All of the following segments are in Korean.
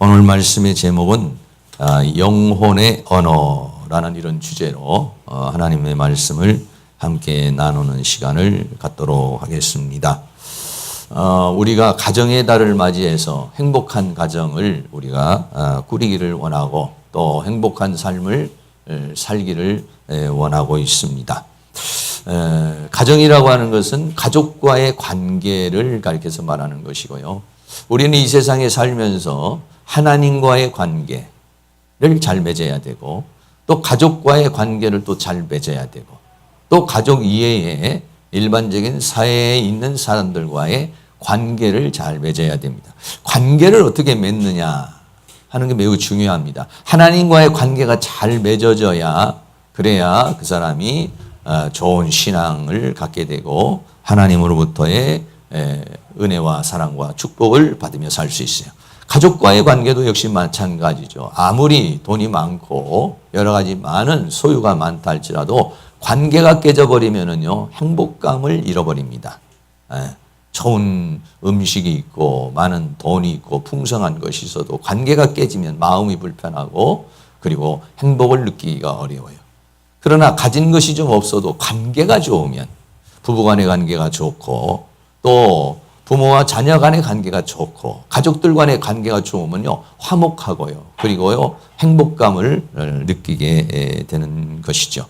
오늘 말씀의 제목은 영혼의 언어라는 이런 주제로 하나님의 말씀을 함께 나누는 시간을 갖도록 하겠습니다. 우리가 가정의 달을 맞이해서 행복한 가정을 우리가 꾸리기를 원하고 또 행복한 삶을 살기를 원하고 있습니다. 가정이라고 하는 것은 가족과의 관계를 가리켜서 말하는 것이고요. 우리는 이 세상에 살면서 하나님과의 관계를 잘 맺어야 되고 또 가족과의 관계를 또 잘 맺어야 되고 또 가족 이외에 일반적인 사회에 있는 사람들과의 관계를 잘 맺어야 됩니다. 관계를 어떻게 맺느냐 하는 게 매우 중요합니다. 하나님과의 관계가 잘 맺어져야 그래야 그 사람이 좋은 신앙을 갖게 되고 하나님으로부터의 은혜와 사랑과 축복을 받으며 살 수 있어요. 가족과의 관계도 역시 마찬가지죠. 아무리 돈이 많고 여러 가지 많은 소유가 많다 할지라도 관계가 깨져버리면은요, 행복감을 잃어버립니다. 좋은 음식이 있고 많은 돈이 있고 풍성한 것이 있어도 관계가 깨지면 마음이 불편하고 그리고 행복을 느끼기가 어려워요. 그러나 가진 것이 좀 없어도 관계가 좋으면 부부간의 관계가 좋고 또 부모와 자녀 간의 관계가 좋고 가족들 간의 관계가 좋으면요 화목하고요 그리고요 행복감을 느끼게 되는 것이죠.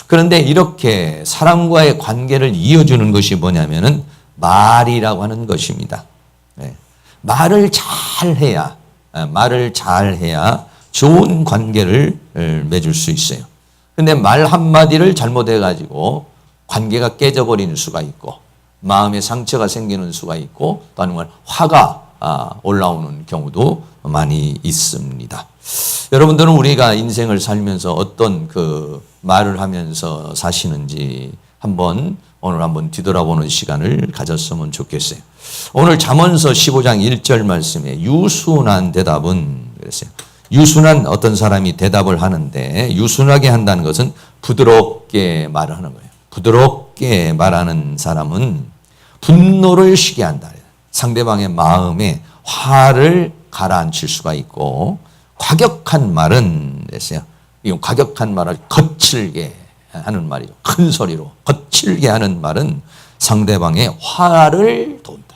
그런데 이렇게 사람과의 관계를 이어주는 것이 뭐냐면은 말이라고 하는 것입니다. 말을 잘해야 좋은 관계를 맺을 수 있어요. 근데 말 한마디를 잘못해가지고 관계가 깨져버리는 수가 있고 마음에 상처가 생기는 수가 있고 또 아니면 화가 올라오는 경우도 많이 있습니다. 여러분들은 우리가 인생을 살면서 어떤 그 말을 하면서 사시는지 오늘 한번 뒤돌아보는 시간을 가졌으면 좋겠어요. 오늘 잠언서 15장 1절 말씀에 유순한 대답은 그랬어요. 유순한 어떤 사람이 대답을 하는데 유순하게 한다는 것은 부드럽게 말을 하는 거예요. 부드럽게 말하는 사람은 분노를 쉬게 한다. 상대방의 마음에 화를 가라앉힐 수가 있고 과격한 말은 그랬어요. 이 과격한 말을 거칠게 하는 말이죠. 큰 소리로 거칠게 하는 말은 상대방의 화를 돋운다.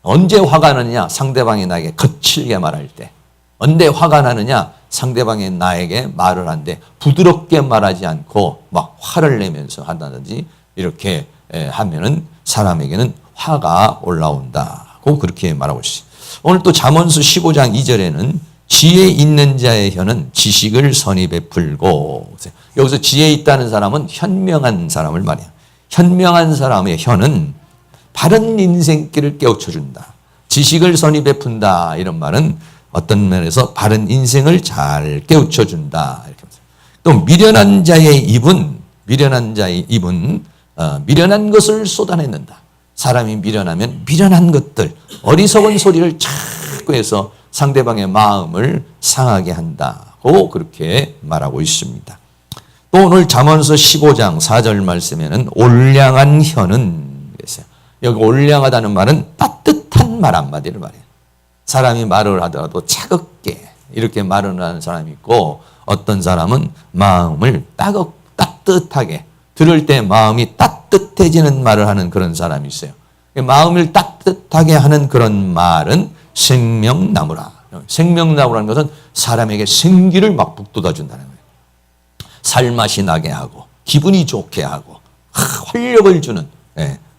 언제 화가 나느냐? 상대방이 나에게 거칠게 말할 때. 언제 화가 나느냐? 상대방이 나에게 말을 하는데 부드럽게 말하지 않고 막 화를 내면서 한다든지 이렇게 하면은 사람에게는 화가 올라온다고 그렇게 말하고 있어요. 오늘 또 잠언서 15장 2절에는 지혜 있는 자의 혀는 지식을 선히 베풀고 여기서 지혜 있다는 사람은 현명한 사람을 말해요. 현명한 사람의 혀는 바른 인생길을 깨우쳐준다. 지식을 선히 베푼다 이런 말은 어떤 면에서 바른 인생을 잘 깨우쳐준다. 이렇게 또 미련한 자의 입은 미련한 것을 쏟아내는다. 사람이 미련하면 미련한 것들, 어리석은 소리를 자꾸 해서 상대방의 마음을 상하게 한다고 그렇게 말하고 있습니다. 또 오늘 잠언서 15장 4절 말씀에는 올량한 혀는 그랬어요. 여기 올량하다는 말은 따뜻한 말 한마디를 말해요. 사람이 말을 하더라도 차갑게 이렇게 말을 하는 사람이 있고 어떤 사람은 마음을 따뜻하게 들을 때 마음이 따뜻해지는 말을 하는 그런 사람이 있어요. 마음을 따뜻하게 하는 그런 말은 생명나무라. 생명나무라는 것은 사람에게 생기를 막 북돋아준다는 거예요. 살맛이 나게 하고 기분이 좋게 하고 활력을 주는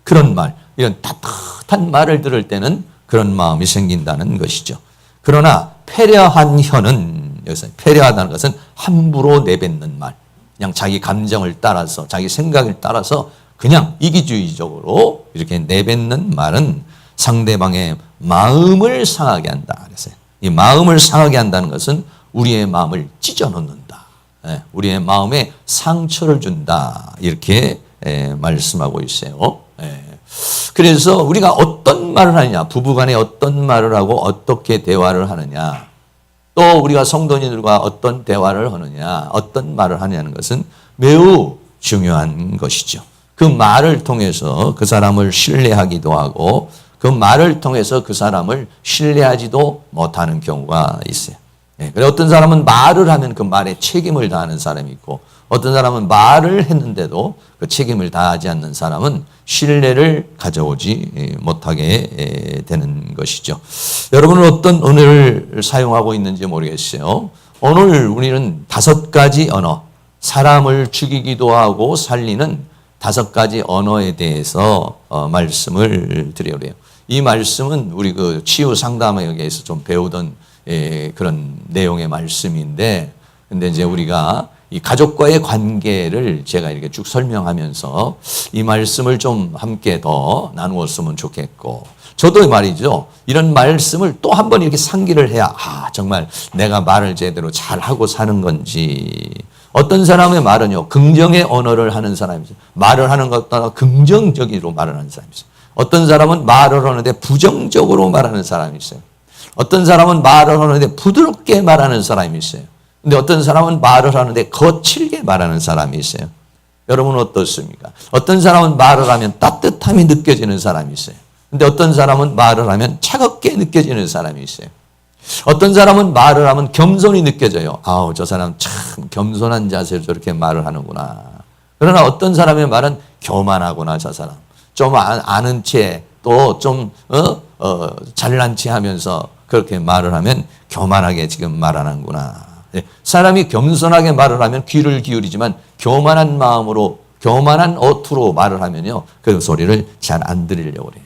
그런 말. 이런 따뜻한 말을 들을 때는 그런 마음이 생긴다는 것이죠. 그러나 패려한 혀는 여기서 패려하다는 것은 함부로 내뱉는 말. 그냥 자기 감정을 따라서 자기 생각을 따라서 그냥 이기주의적으로 이렇게 내뱉는 말은 상대방의 마음을 상하게 한다 그랬어요. 이 마음을 상하게 한다는 것은 우리의 마음을 찢어놓는다. 우리의 마음에 상처를 준다. 이렇게 말씀하고 있어요. 그래서 우리가 어떤 말을 하느냐, 부부간에 어떤 말을 하고 어떻게 대화를 하느냐, 또 우리가 성도님들과 어떤 대화를 하느냐, 어떤 말을 하느냐는 것은 매우 중요한 것이죠. 그 말을 통해서 그 사람을 신뢰하기도 하고 그 말을 통해서 그 사람을 신뢰하지도 못하는 경우가 있어요. 그래 어떤 사람은 말을 하면 그 말에 책임을 다하는 사람이 있고 어떤 사람은 말을 했는데도 그 책임을 다하지 않는 사람은 신뢰를 가져오지 못하게 되는 것이죠. 여러분은 어떤 언어를 사용하고 있는지 모르겠어요. 오늘 우리는 5가지 언어, 사람을 죽이기도 하고 살리는 5가지 언어에 대해서 말씀을 드려요. 이 말씀은 우리 그 치유 상담학에서 좀 배우던 그런 내용의 말씀인데, 근데 이제 우리가 이 가족과의 관계를 제가 이렇게 쭉 설명하면서 이 말씀을 좀 함께 더 나누었으면 좋겠고, 저도 말이죠. 이런 말씀을 또 한 번 이렇게 상기를 해야, 정말 내가 말을 제대로 잘하고 사는 건지. 어떤 사람의 말은요, 긍정의 언어를 하는 사람이 있어요. 말을 하는 것보다 긍정적으로 말을 하는 사람이 있어요. 어떤 사람은 말을 하는데 부정적으로 말하는 사람이 있어요. 어떤 사람은 말을 하는데 부드럽게 말하는 사람이 있어요. 근데 어떤 사람은 말을 하는데 거칠게 말하는 사람이 있어요. 여러분은 어떻습니까? 어떤 사람은 말을 하면 따뜻함이 느껴지는 사람이 있어요. 근데 어떤 사람은 말을 하면 차갑게 느껴지는 사람이 있어요. 어떤 사람은 말을 하면 겸손이 느껴져요. 저 사람 참 겸손한 자세로 저렇게 말을 하는구나. 그러나 어떤 사람의 말은 교만하구나, 저 사람. 좀 아는 채 또 좀 잘난 체 하면서 그렇게 말을 하면 교만하게 지금 말하는구나. 사람이 겸손하게 말을 하면 귀를 기울이지만 교만한 마음으로, 교만한 어투로 말을 하면요, 그 소리를 잘 안 들으려고 그래요.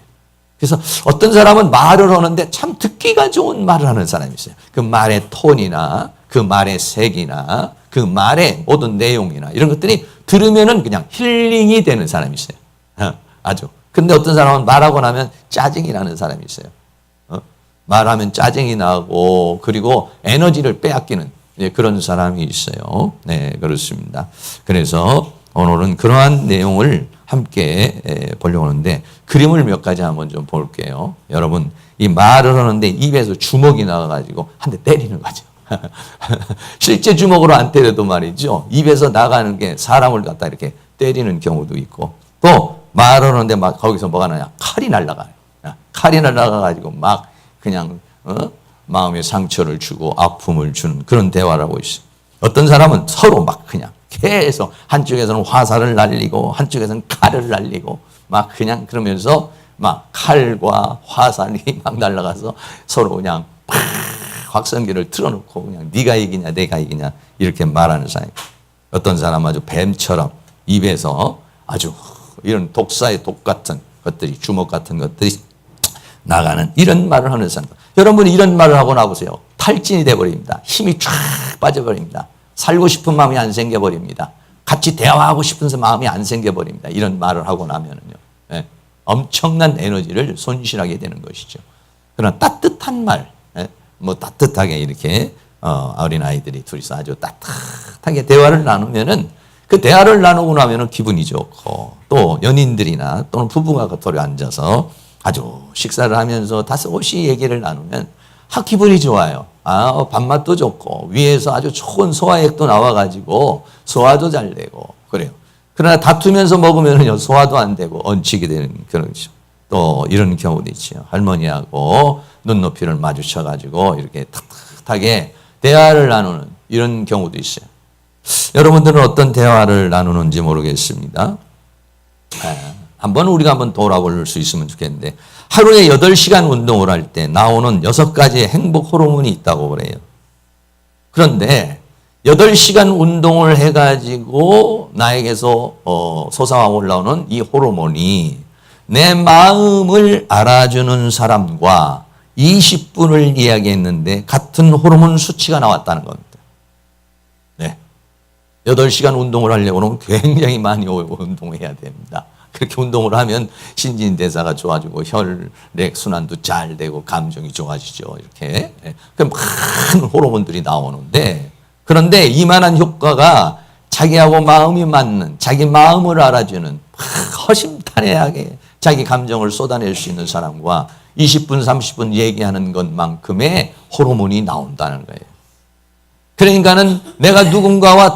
그래서 어떤 사람은 말을 하는데 참 듣기가 좋은 말을 하는 사람이 있어요. 그 말의 톤이나 그 말의 색이나 그 말의 모든 내용이나 이런 것들이 들으면은 그냥 힐링이 되는 사람이 있어요. 아주. 근데 어떤 사람은 말하고 나면 짜증이 나는 사람이 있어요. 말하면 짜증이 나고 그리고 에너지를 빼앗기는 그런 사람이 있어요. 네, 그렇습니다. 그래서 오늘은 그러한 내용을 함께 보려고 하는데 그림을 몇 가지 한번 좀 볼게요. 여러분, 이 말을 하는데 입에서 주먹이 나가가지고 한 대 때리는 거죠. 실제 주먹으로 안 때려도 말이죠. 입에서 나가는 게 사람을 갖다 이렇게 때리는 경우도 있고 또 말을 하는데 막 거기서 뭐가 나냐. 칼이 날아가요. 칼이 날아가가지고 막 그냥 마음에 상처를 주고 아픔을 주는 그런 대화를 하고 있어요. 어떤 사람은 서로 막 그냥 계속 한쪽에서는 화살을 날리고 한쪽에서는 칼을 날리고 막 그냥 그러면서 막 칼과 화살이 막 날아가서 서로 그냥 팍 확성기를 틀어놓고 그냥 네가 이기냐 내가 이기냐 이렇게 말하는 사람. 어떤 사람은 아주 뱀처럼 입에서 아주 이런 독사의 독 같은 것들이 주먹 같은 것들이 나가는 이런 말을 하는 사람. 여러분이 이런 말을 하고 나보세요. 탈진이 돼버립니다. 힘이 쫙 빠져버립니다. 살고 싶은 마음이 안 생겨버립니다. 같이 대화하고 싶은 마음이 안 생겨버립니다. 이런 말을 하고 나면은요. 예, 엄청난 에너지를 손실하게 되는 것이죠. 그러나 따뜻한 말, 뭐 따뜻하게 이렇게 어린아이들이 둘이서 아주 따뜻하게 대화를 나누면은 그 대화를 나누고 나면은 기분이 좋고 또 연인들이나 또는 부부가 겉으로 앉아서 아주 식사를 하면서 다소곳이 얘기를 나누면 기분이 좋아요. 밥맛도 좋고 위에서 아주 좋은 소화액도 나와가지고 소화도 잘 되고 그래요. 그러나 다투면서 먹으면은요 소화도 안 되고 얹히게 되는 그런 거죠. 또 이런 경우도 있죠. 할머니하고 눈높이를 마주쳐가지고 이렇게 탁탁하게 대화를 나누는 이런 경우도 있어요. 여러분들은 어떤 대화를 나누는지 모르겠습니다. 우리가 한번 돌아볼 수 있으면 좋겠는데 하루에 8시간 운동을 할 때 나오는 6가지의 행복 호르몬이 있다고 그래요. 그런데 8시간 운동을 해가지고 나에게서 솟아와 올라오는 이 호르몬이 내 마음을 알아주는 사람과 20분을 이야기했는데 같은 호르몬 수치가 나왔다는 겁니다. 네. 8시간 운동을 하려고는 굉장히 많이 운동해야 됩니다. 그렇게 운동을 하면 신진대사가 좋아지고 혈액 순환도 잘 되고 감정이 좋아지죠. 이렇게. 그럼 많은 호르몬들이 나오는데 그런데 이만한 효과가 자기하고 마음이 맞는 자기 마음을 알아주는 허심탄회하게 자기 감정을 쏟아낼 수 있는 사람과 20분, 30분 얘기하는 것만큼의 호르몬이 나온다는 거예요. 그러니까는 내가 누군가와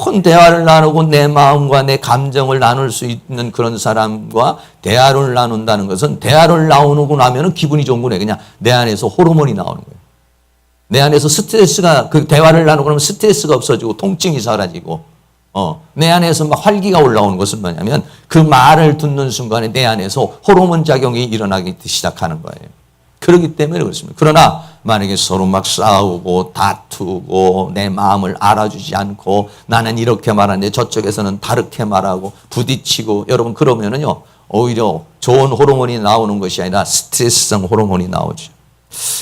좋은 대화를 나누고 내 마음과 내 감정을 나눌 수 있는 그런 사람과 대화를 나눈다는 것은 대화를 나누고 나면 기분이 좋은 거네. 그냥 내 안에서 호르몬이 나오는 거예요. 내 안에서 스트레스가, 그 대화를 나누고 나면 스트레스가 없어지고 통증이 사라지고, 내 안에서 막 활기가 올라오는 것은 뭐냐면 그 말을 듣는 순간에 내 안에서 호르몬 작용이 일어나기 시작하는 거예요. 그렇기 때문에 그렇습니다. 그러나 만약에 서로 막 싸우고 다투고 내 마음을 알아주지 않고 나는 이렇게 말하는데 저쪽에서는 다르게 말하고 부딪히고 여러분 그러면은요 오히려 좋은 호르몬이 나오는 것이 아니라 스트레스성 호르몬이 나오죠.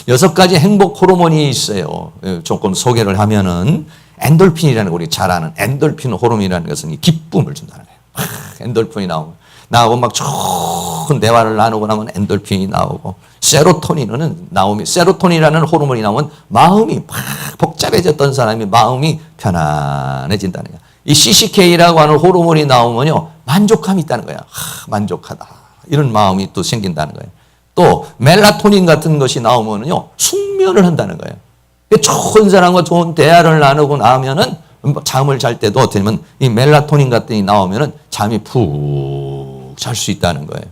6가지 행복 호르몬이 있어요. 조금 소개를 하면은 엔돌핀이라는 거 우리 잘 아는 엔돌핀 호르몬이라는 것은 기쁨을 준다는 거예요. 엔돌핀이 나오고 막 좋은 대화를 나누고 나면 엔돌핀이 나오고 세로토닌은 나오면 세로토닌이라는 호르몬이 나오면 마음이 막 복잡해졌던 사람이 마음이 편안해진다는 거예요. 이 CCK라고 하는 호르몬이 나오면요 만족감이 있다는 거예요. 만족하다 이런 마음이 또 생긴다는 거예요. 또 멜라토닌 같은 것이 나오면요 숙면을 한다는 거예요. 좋은 사람과 좋은 대화를 나누고 나면은 잠을 잘 때도 어떻게 보면 이 멜라토닌 같은 게 나오면은 잠이 푹 잘 수 있다는 거예요.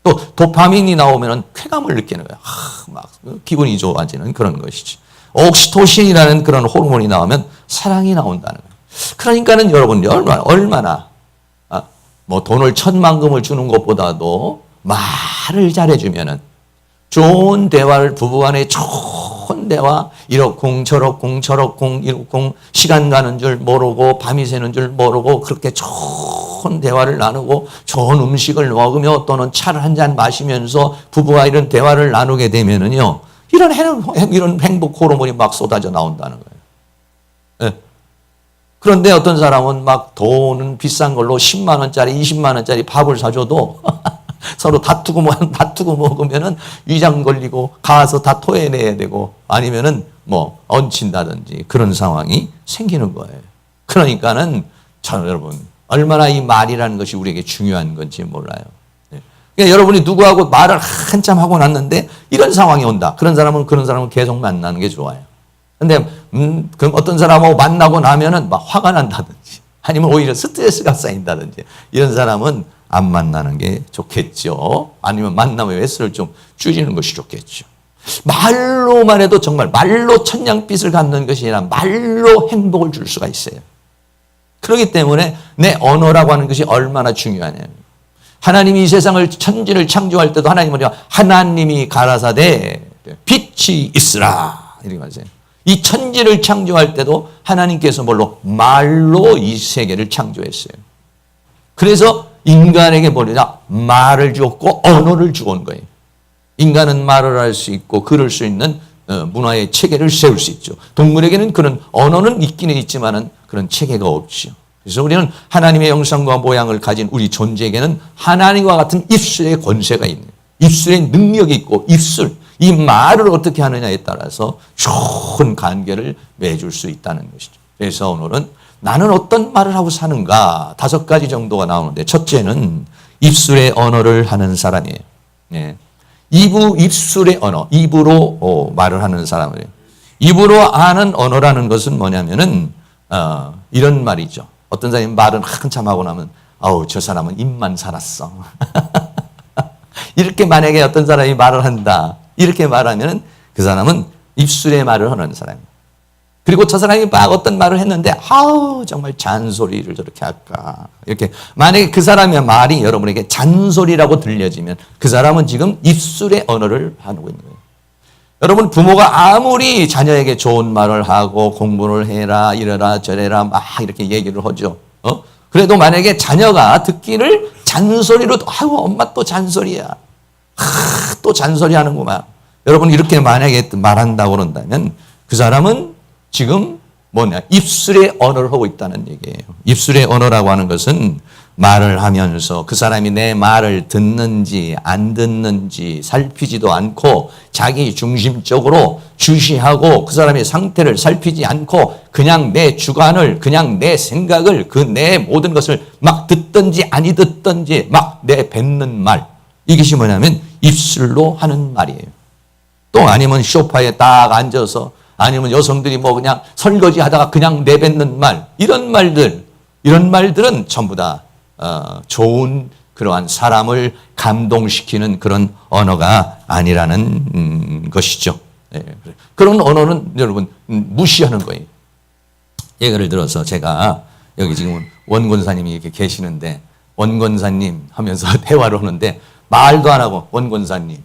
또 도파민이 나오면은 쾌감을 느끼는 거예요. 막 기분이 좋아지는 그런 것이지. 옥시토신이라는 그런 호르몬이 나오면 사랑이 나온다는 거예요. 그러니까는 여러분 얼마나 뭐 돈을 천만금을 주는 것보다도 말을 잘해주면은 좋은 대화를 부부간에 좋은 대화 이렇쿵 저렇쿵 저렇쿵 이렇쿵 시간 가는 줄 모르고 밤이 새는 줄 모르고 그렇게 좋은 대화를 나누고 좋은 음식을 먹으며 또는 차를 한 잔 마시면서 부부와 이런 대화를 나누게 되면은요 이런 행복 호르몬이 막 쏟아져 나온다는 거예요. 네. 그런데 어떤 사람은 막 돈은 비싼 걸로 10만 원짜리 20만 원짜리 밥을 사줘도 서로 다투고 먹으면은 위장 걸리고 가서 다 토해내야 되고 아니면은 뭐 얹힌다든지 그런 상황이 생기는 거예요. 그러니까는 참 여러분 얼마나 이 말이라는 것이 우리에게 중요한 건지 몰라요. 그러니까 여러분이 누구하고 말을 한참 하고 났는데 이런 상황이 온다. 그런 사람은 계속 만나는 게 좋아요. 근데 그럼 어떤 사람하고 만나고 나면은 막 화가 난다든지 아니면 오히려 스트레스가 쌓인다든지 이런 사람은 안 만나는 게 좋겠죠. 아니면 만나면 횟수를 좀 줄이는 것이 좋겠죠. 말로만 해도 정말 말로 천냥빚을 갚는 것이 아니라 말로 행복을 줄 수가 있어요. 그렇기 때문에 내 언어라고 하는 것이 얼마나 중요하냐면 하나님이 이 세상을 천지를 창조할 때도 하나님이 가라사대 빛이 있으라 이렇게 말하세요. 이 천지를 창조할 때도 하나님께서 말로 이 세계를 창조했어요. 그래서 인간에게 말을 주었고 언어를 주온 거예요. 인간은 말을 할 수 있고 글을 수 있는 문화의 체계를 세울 수 있죠. 동물에게는 그런 언어는 있기는 있지만은 그런 체계가 없죠. 그래서 우리는 하나님의 형상과 모양을 가진 우리 존재에게는 하나님과 같은 입술의 권세가 있는 입술의 능력이 있고 입술 이 말을 어떻게 하느냐에 따라서 좋은 관계를 맺을 수 있다는 것이죠. 그래서 오늘은 나는 어떤 말을 하고 사는가 5가지 정도가 나오는데 첫째는 입술의 언어를 하는 사람이에요. 네. 입술의 언어, 입으로 말을 하는 사람이에요. 입으로 하는 언어라는 것은 뭐냐면은 이런 말이죠. 어떤 사람이 말은 한참 하고 나면 저 사람은 입만 살았어. 이렇게 만약에 어떤 사람이 말을 한다. 이렇게 말하면은 그 사람은 입술의 말을 하는 사람이에요. 그리고 저 사람이 막 어떤 말을 했는데 정말 잔소리를 저렇게 할까 이렇게 만약에 그 사람의 말이 여러분에게 잔소리라고 들려지면 그 사람은 지금 입술의 언어를 하고 있는 거예요. 여러분 부모가 아무리 자녀에게 좋은 말을 하고 공부를 해라 이래라 저래라 막 이렇게 얘기를 하죠. 그래도 만약에 자녀가 듣기를 잔소리로 엄마 또 잔소리야. 또 잔소리 하는구만. 여러분 이렇게 만약에 말한다고 그런다면 그 사람은 지금 입술의 언어를 하고 있다는 얘기예요. 입술의 언어라고 하는 것은 말을 하면서 그 사람이 내 말을 듣는지 안 듣는지 살피지도 않고 자기 중심적으로 주시하고 그 사람의 상태를 살피지 않고 그냥 내 주관을 그냥 내 생각을 내 모든 것을 막 듣든지 아니 듣든지 막 내뱉는 말 이것이 뭐냐면 입술로 하는 말이에요. 또 아니면 소파에 딱 앉아서 아니면 여성들이 그냥 설거지 하다가 그냥 내뱉는 말 이런 말들 이런 말들은 전부 다 좋은 그러한 사람을 감동시키는 그런 언어가 아니라는 것이죠. 그런 언어는 여러분 무시하는 거예요. 예를 들어서 제가 여기 지금 원권사님이 이렇게 계시는데 원권사님 하면서 대화를 하는데 말도 안 하고 원권사님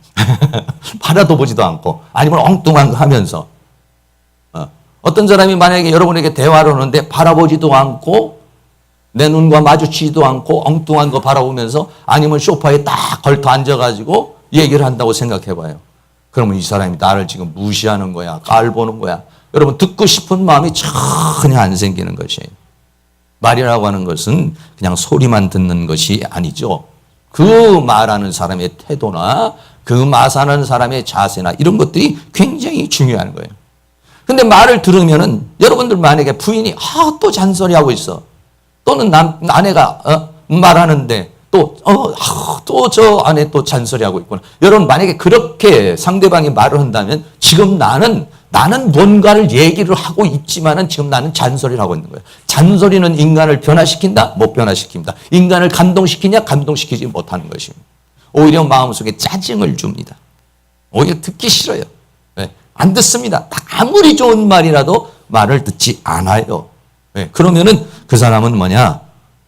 바라도 보지도 않고 아니면 엉뚱한 거 하면서 어떤 사람이 만약에 여러분에게 대화를 하는데 바라보지도 않고 내 눈과 마주치지도 않고 엉뚱한 거 바라보면서 아니면 소파에 딱 걸터 앉아가지고 얘기를 한다고 생각해봐요. 그러면 이 사람이 나를 지금 무시하는 거야, 깔보는 거야. 여러분 듣고 싶은 마음이 전혀 안 생기는 것이에요. 말이라고 하는 것은 그냥 소리만 듣는 것이 아니죠. 그 말하는 사람의 태도나 그 말하는 사람의 자세나 이런 것들이 굉장히 중요한 거예요. 근데 말을 들으면은 여러분들 만약에 부인이 또 잔소리하고 있어. 또는 아내가 말하는데 또 저 아내 또 잔소리하고 있구나. 여러분 만약에 그렇게 상대방이 말을 한다면 지금 나는 뭔가를 얘기를 하고 있지만은 지금 나는 잔소리를 하고 있는 거예요. 잔소리는 인간을 변화시킨다? 못 변화시킵니다. 인간을 감동시키냐? 감동시키지 못하는 것입니다. 오히려 마음속에 짜증을 줍니다. 오히려 듣기 싫어요. 네, 안 듣습니다. 아무리 좋은 말이라도 말을 듣지 않아요. 네, 그러면은 그 사람은 뭐냐?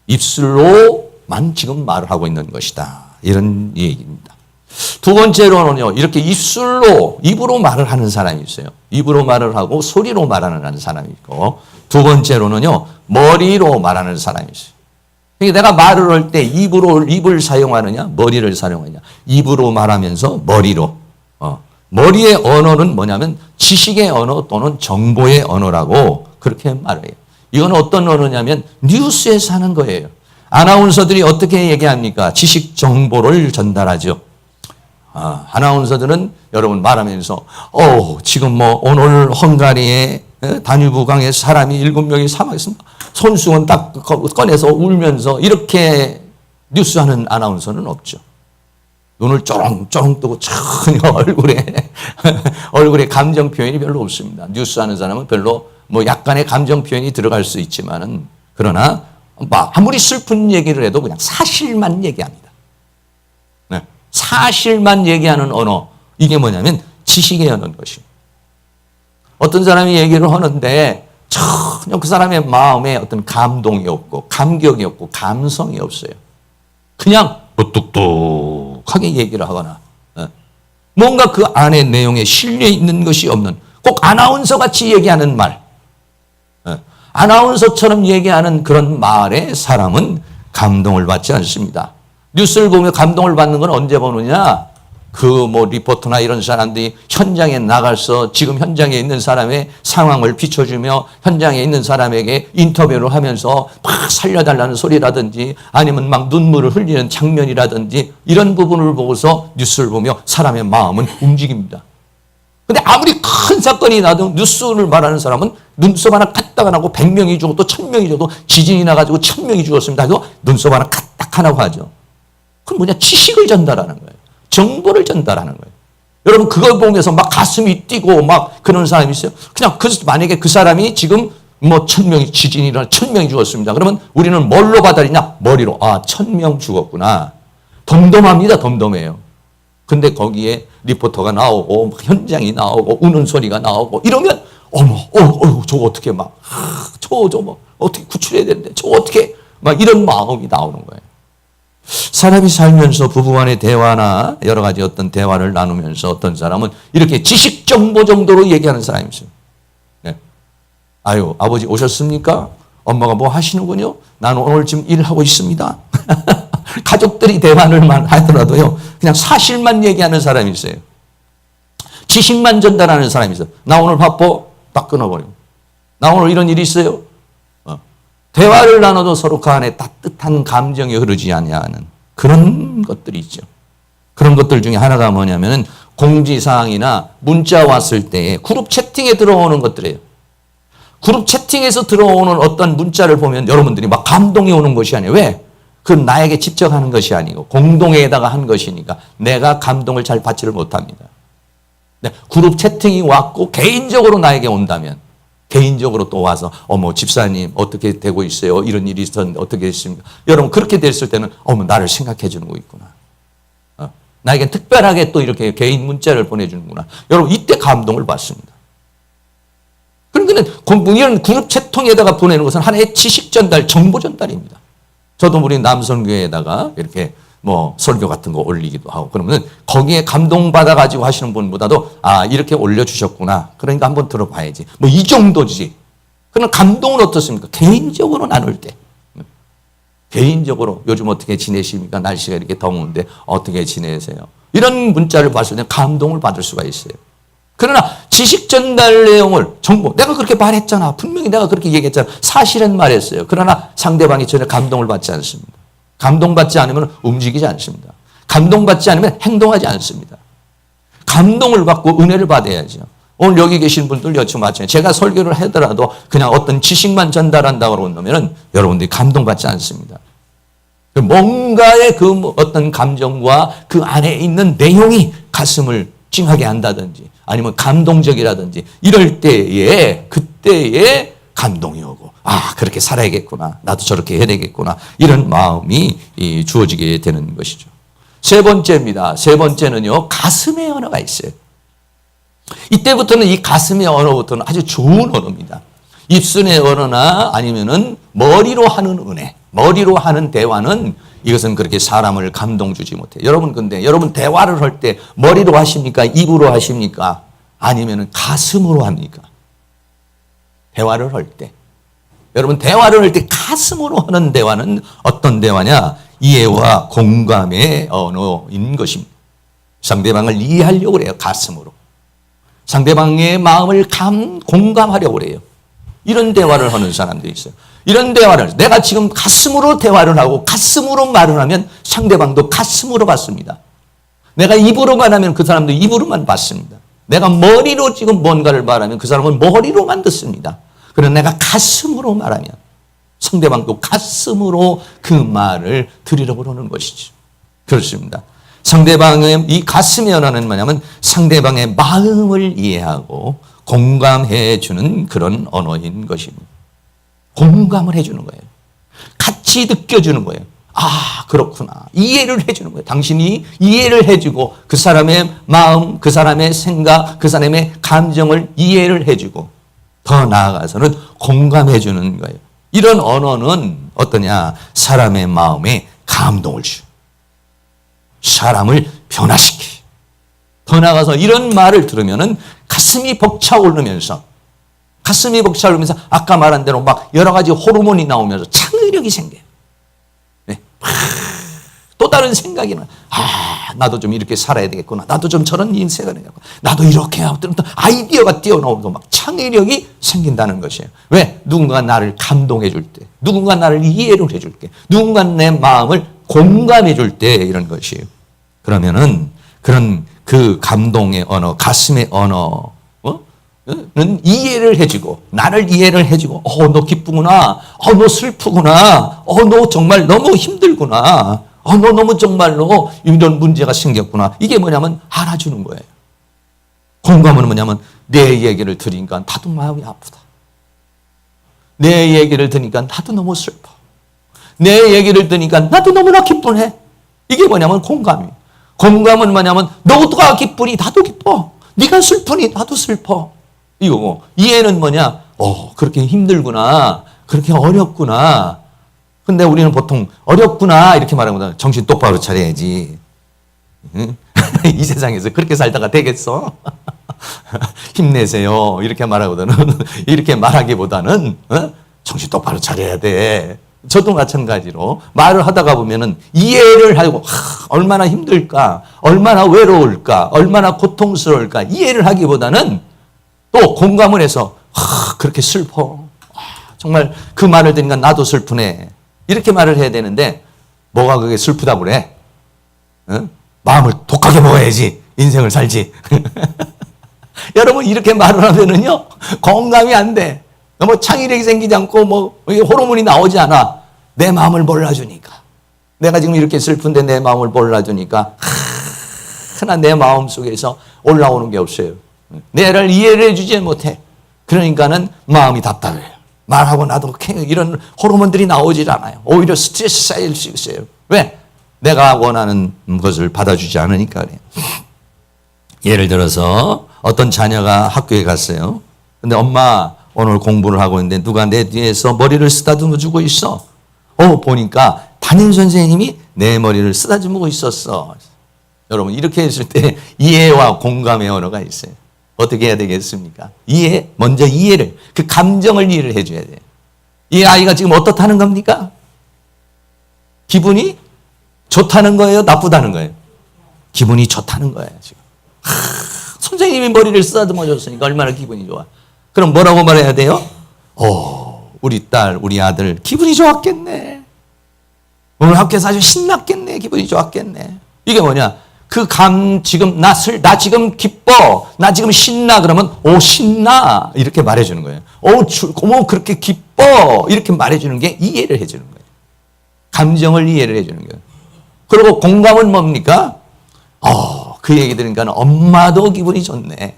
입술로만 지금 말을 하고 있는 것이다. 이런 얘기입니다. 두 번째로는요, 이렇게 입으로 말을 하는 사람이 있어요. 입으로 말을 하고 소리로 말하는 사람이 있고, 두 번째로는요, 머리로 말하는 사람이 있어요. 그러니까 내가 말을 할 때 입을 사용하느냐, 머리를 사용하느냐. 입으로 말하면서 머리로. 머리의 언어는 뭐냐면 지식의 언어 또는 정보의 언어라고 그렇게 말해요. 이건 어떤 언어냐면 뉴스에서 하는 거예요. 아나운서들이 어떻게 얘기합니까? 지식 정보를 전달하죠. 아나운서들은 여러분 말하면서 지금 오늘 헝가리의 다뉴브 강에 사람이 7명이 사망했습니다. 손수건 딱 꺼내서 울면서 이렇게 뉴스하는 아나운서는 없죠. 눈을 쪼롱쪼롱 뜨고 전혀 얼굴에 감정 표현이 별로 없습니다. 뉴스하는 사람은 별로 약간의 감정 표현이 들어갈 수 있지만은 그러나 아무리 슬픈 얘기를 해도 그냥 사실만 얘기합니다. 네. 사실만 얘기하는 언어, 이게 뭐냐면 지식의 언어인 것이에요. 어떤 사람이 얘기를 하는데 전혀 그 사람의 마음에 어떤 감동이 없고 감격이 없고 감성이 없어요. 그냥 뚝뚝하게 얘기를 하거나 뭔가 그 안에 내용에 실려 있는 것이 없는, 꼭 아나운서 같이 얘기하는 말, 아나운서처럼 얘기하는 그런 말에 사람은 감동을 받지 않습니다. 뉴스를 보며 감동을 받는 건 언제 보느냐? 리포터나 이런 사람들이 현장에 나가서 지금 현장에 있는 사람의 상황을 비춰주며 현장에 있는 사람에게 인터뷰를 하면서 막 살려달라는 소리라든지 아니면 막 눈물을 흘리는 장면이라든지 이런 부분을 보고서 뉴스를 보며 사람의 마음은 움직입니다. 근데 아무리 큰 사건이 나도 뉴스를 말하는 사람은 눈썹 하나 까딱 안 하고 100명이 죽고 또 1000명이 죽어도 지진이 나가지고 1000명이 죽었습니다. 그래서 눈썹 하나 까딱 안 하고 하죠. 그건 뭐냐? 지식을 전달하는 거예요. 정보를 전달하는 거예요. 여러분 그걸 보면서 막 가슴이 뛰고 막 그런 사람이 있어요. 그냥 만약에 그 사람이 지금 1000명이 지진이 일어나 1000명이 죽었습니다. 그러면 우리는 뭘로 받아들이냐? 머리로. 1000명 죽었구나. 덤덤합니다. 덤덤해요. 근데 거기에 리포터가 나오고 현장이 나오고 우는 소리가 나오고 이러면 저거 어떻게 어떻게 구출해야 되는데 저거 어떻게 이런 마음이 나오는 거예요. 사람이 살면서 부부간의 대화나 여러 가지 어떤 대화를 나누면서 어떤 사람은 이렇게 지식 정보 정도로 얘기하는 사람이 있어요. 네. 아버지 오셨습니까? 엄마가 뭐 하시는군요? 나는 오늘 지금 일하고 있습니다. 가족들이 대화를 하더라도요, 그냥 사실만 얘기하는 사람이 있어요. 지식만 전달하는 사람이 있어요. 나 오늘 바빠? 딱 끊어버리고. 나 오늘 이런 일이 있어요? 대화를 나눠도 서로 그 안에 따뜻한 감정이 흐르지 않냐는 그런 것들이 있죠. 그런 것들 중에 하나가 뭐냐면은 공지사항이나 문자 왔을 때 그룹 채팅에 들어오는 것들이에요. 그룹 채팅에서 들어오는 어떤 문자를 보면 여러분들이 막 감동이 오는 것이 아니에요. 왜? 그건 나에게 직접 하는 것이 아니고 공동에다가 한 것이니까 내가 감동을 잘 받지를 못합니다. 그룹 채팅이 왔고 개인적으로 나에게 온다면 개인적으로 또 와서 어머 집사님 어떻게 되고 있어요? 이런 일이 있었는데 어떻게 했습니까? 여러분 그렇게 됐을 때는 어머 나를 생각해 주는 거 있구나. 나에게 특별하게 또 이렇게 개인 문자를 보내주는구나. 여러분 이때 감동을 받습니다. 그러니까 이런 그룹 채통에다가 보내는 것은 하나의 지식 전달, 정보 전달입니다. 저도 우리 남선교회에다가 이렇게 뭐 설교 같은 거 올리기도 하고 그러면 거기에 감동받아 가지고 하시는 분보다도 아 이렇게 올려주셨구나. 그러니까 한번 들어봐야지. 뭐 이 정도지. 그러나 감동은 어떻습니까? 개인적으로 나눌 때. 개인적으로 요즘 어떻게 지내십니까? 날씨가 이렇게 더운데 어떻게 지내세요? 이런 문자를 봤을 때 감동을 받을 수가 있어요. 그러나 지식 전달 내용을 정보 내가 그렇게 말했잖아. 분명히 내가 그렇게 얘기했잖아. 사실은 말했어요. 그러나 상대방이 전혀 감동을 받지 않습니다. 감동받지 않으면 움직이지 않습니다. 감동받지 않으면 행동하지 않습니다. 감동을 받고 은혜를 받아야죠. 오늘 여기 계신 분들 여쭤 마찬가지예요. 제가 설교를 하더라도 그냥 어떤 지식만 전달한다고 그러면 여러분들이 감동받지 않습니다. 뭔가의 그 어떤 감정과 그 안에 있는 내용이 가슴을 찡하게 한다든지 아니면 감동적이라든지 이럴 때에 그때에 감동이 오고 아 그렇게 살아야겠구나. 나도 저렇게 해야 되겠구나. 이런 마음이 주어지게 되는 것이죠. 세 번째입니다. 세 번째는요. 가슴의 언어가 있어요. 이때부터는 이 가슴의 언어부터는 아주 좋은 언어입니다. 입술의 언어나 아니면은 머리로 하는 은혜, 머리로 하는 대화는 이것은 그렇게 사람을 감동 주지 못해요. 여러분 근데 여러분 대화를 할 때 머리로 하십니까? 입으로 하십니까? 아니면은 가슴으로 합니까? 대화를 할 때. 여러분 대화를 할 때 가슴으로 하는 대화는 어떤 대화냐? 이해와 공감의 언어인 것입니다. 상대방을 이해하려고 그래요. 가슴으로. 상대방의 마음을 공감하려고 그래요. 이런 대화를 하는 사람들이 있어요. 이런 대화를 내가 지금 가슴으로 대화를 하고 가슴으로 말을 하면 상대방도 가슴으로 받습니다. 내가 입으로만 하면 그 사람도 입으로만 받습니다. 내가 머리로 지금 뭔가를 말하면 그 사람은 머리로만 듣습니다. 그러나 내가 가슴으로 말하면 상대방도 가슴으로 그 말을 들으려고 하는 것이죠. 그렇습니다. 상대방의 이 가슴의 언어는 뭐냐면 상대방의 마음을 이해하고 공감해 주는 그런 언어인 것입니다. 공감을 해 주는 거예요. 같이 느껴주는 거예요. 아 그렇구나. 이해를 해 주는 거예요. 당신이 이해를 해 주고 그 사람의 마음, 그 사람의 생각, 그 사람의 감정을 이해를 해 주고 더 나아가서는 공감해 주는 거예요. 이런 언어는 어떠냐? 사람의 마음에 감동을 주. 사람을 변화시키. 더 나아가서 이런 말을 들으면은 가슴이 벅차오르면서 아까 말한 대로 막 여러 가지 호르몬이 나오면서 창의력이 생겨요. 네. 또 다른 생각이 나. 아, 나도 좀 이렇게 살아야 되겠구나. 나도 좀 저런 인생을 해야겠구나. 나도 이렇게 하고 또 아이디어가 뛰어나오고 막 창의력이 생긴다는 것이에요. 왜? 누군가 나를 감동해 줄 때, 누군가 나를 이해를 해 줄 때, 누군가 내 마음을 공감해 줄 때 이런 것이에요. 그러면은 그런 그 감동의 언어, 가슴의 언어는 이해를 해주고 나를 이해를 해주고 너 기쁘구나. 너 슬프구나. 너 정말 너무 힘들구나. 너 너무 정말로 이런 문제가 생겼구나. 이게 뭐냐면 알아주는 거예요. 공감은 뭐냐면 내 얘기를 들으니까 나도 마음이 아프다. 내 얘기를 들으니까 나도 너무 슬퍼. 내 얘기를 들으니까 나도 너무나 기쁘네. 이게 뭐냐면 공감이에요. 공감은 뭐냐면 너가 기쁘니 나도 기뻐. 네가 슬프니 나도 슬퍼. 이거고 이해는 뭐냐? 그렇게 힘들구나. 그렇게 어렵구나. 근데 우리는 보통 어렵구나 이렇게 말하면 정신 똑바로 차려야지. 응? 이 세상에서 그렇게 살다가 되겠어? 힘내세요. 이렇게 말하거든은 이렇게 말하기보다는 정신 똑바로 차려야 돼. 저도 마찬가지로 말을 하다가 보면은 이해를 하고 얼마나 힘들까, 얼마나 외로울까, 얼마나 고통스러울까 이해를 하기보다는 또 공감을 해서 그렇게 슬퍼. 정말 그 말을 들으니까 나도 슬프네. 이렇게 말을 해야 되는데 뭐가 그게 슬프다고 그래? 응? 마음을 독하게 먹어야지 인생을 살지. 여러분 이렇게 말을 하면은요 공감이 안 돼. 너무 창의력이 생기지 않고 뭐 호르몬이 나오지 않아. 내 마음을 몰라주니까. 내가 지금 이렇게 슬픈데 내 마음을 몰라주니까 하나 내 마음 속에서 올라오는 게 없어요. 내를 이해를 해주지 못해. 그러니까는 마음이 답답해요. 말하고 나도 이런 호르몬들이 나오질 않아요. 오히려 스트레스 쌓일 수 있어요. 왜? 내가 원하는 것을 받아주지 않으니까 그래요. 예를 들어서 어떤 자녀가 학교에 갔어요. 근데 엄마 오늘 공부를 하고 있는데 누가 내 뒤에서 머리를 쓰다듬어 주고 있어. 보니까 담임 선생님이 내 머리를 쓰다듬고 있었어. 여러분 이렇게 했을 때 이해와 공감의 언어가 있어요. 어떻게 해야 되겠습니까? 먼저 이해를, 그 감정을 이해를 해줘야 돼요. 이 아이가 지금 어떻다는 겁니까? 기분이 좋다는 거예요? 나쁘다는 거예요? 기분이 좋다는 거예요, 지금. 선생님이 머리를 쓰다듬어 줬으니까 얼마나 기분이 좋아. 그럼 뭐라고 말해야 돼요? 우리 딸, 우리 아들 기분이 좋았겠네. 오늘 학교에서 아주 신났겠네. 기분이 좋았겠네. 이게 뭐냐? 지금 나 지금 기뻐. 나 지금 신나. 그러면 신나. 이렇게 말해주는 거예요. 그렇게 기뻐. 이렇게 말해주는 게 이해를 해주는 거예요. 감정을 이해를 해주는 거예요. 그리고 공감은 뭡니까? 그 얘기 들으니까 엄마도 기분이 좋네.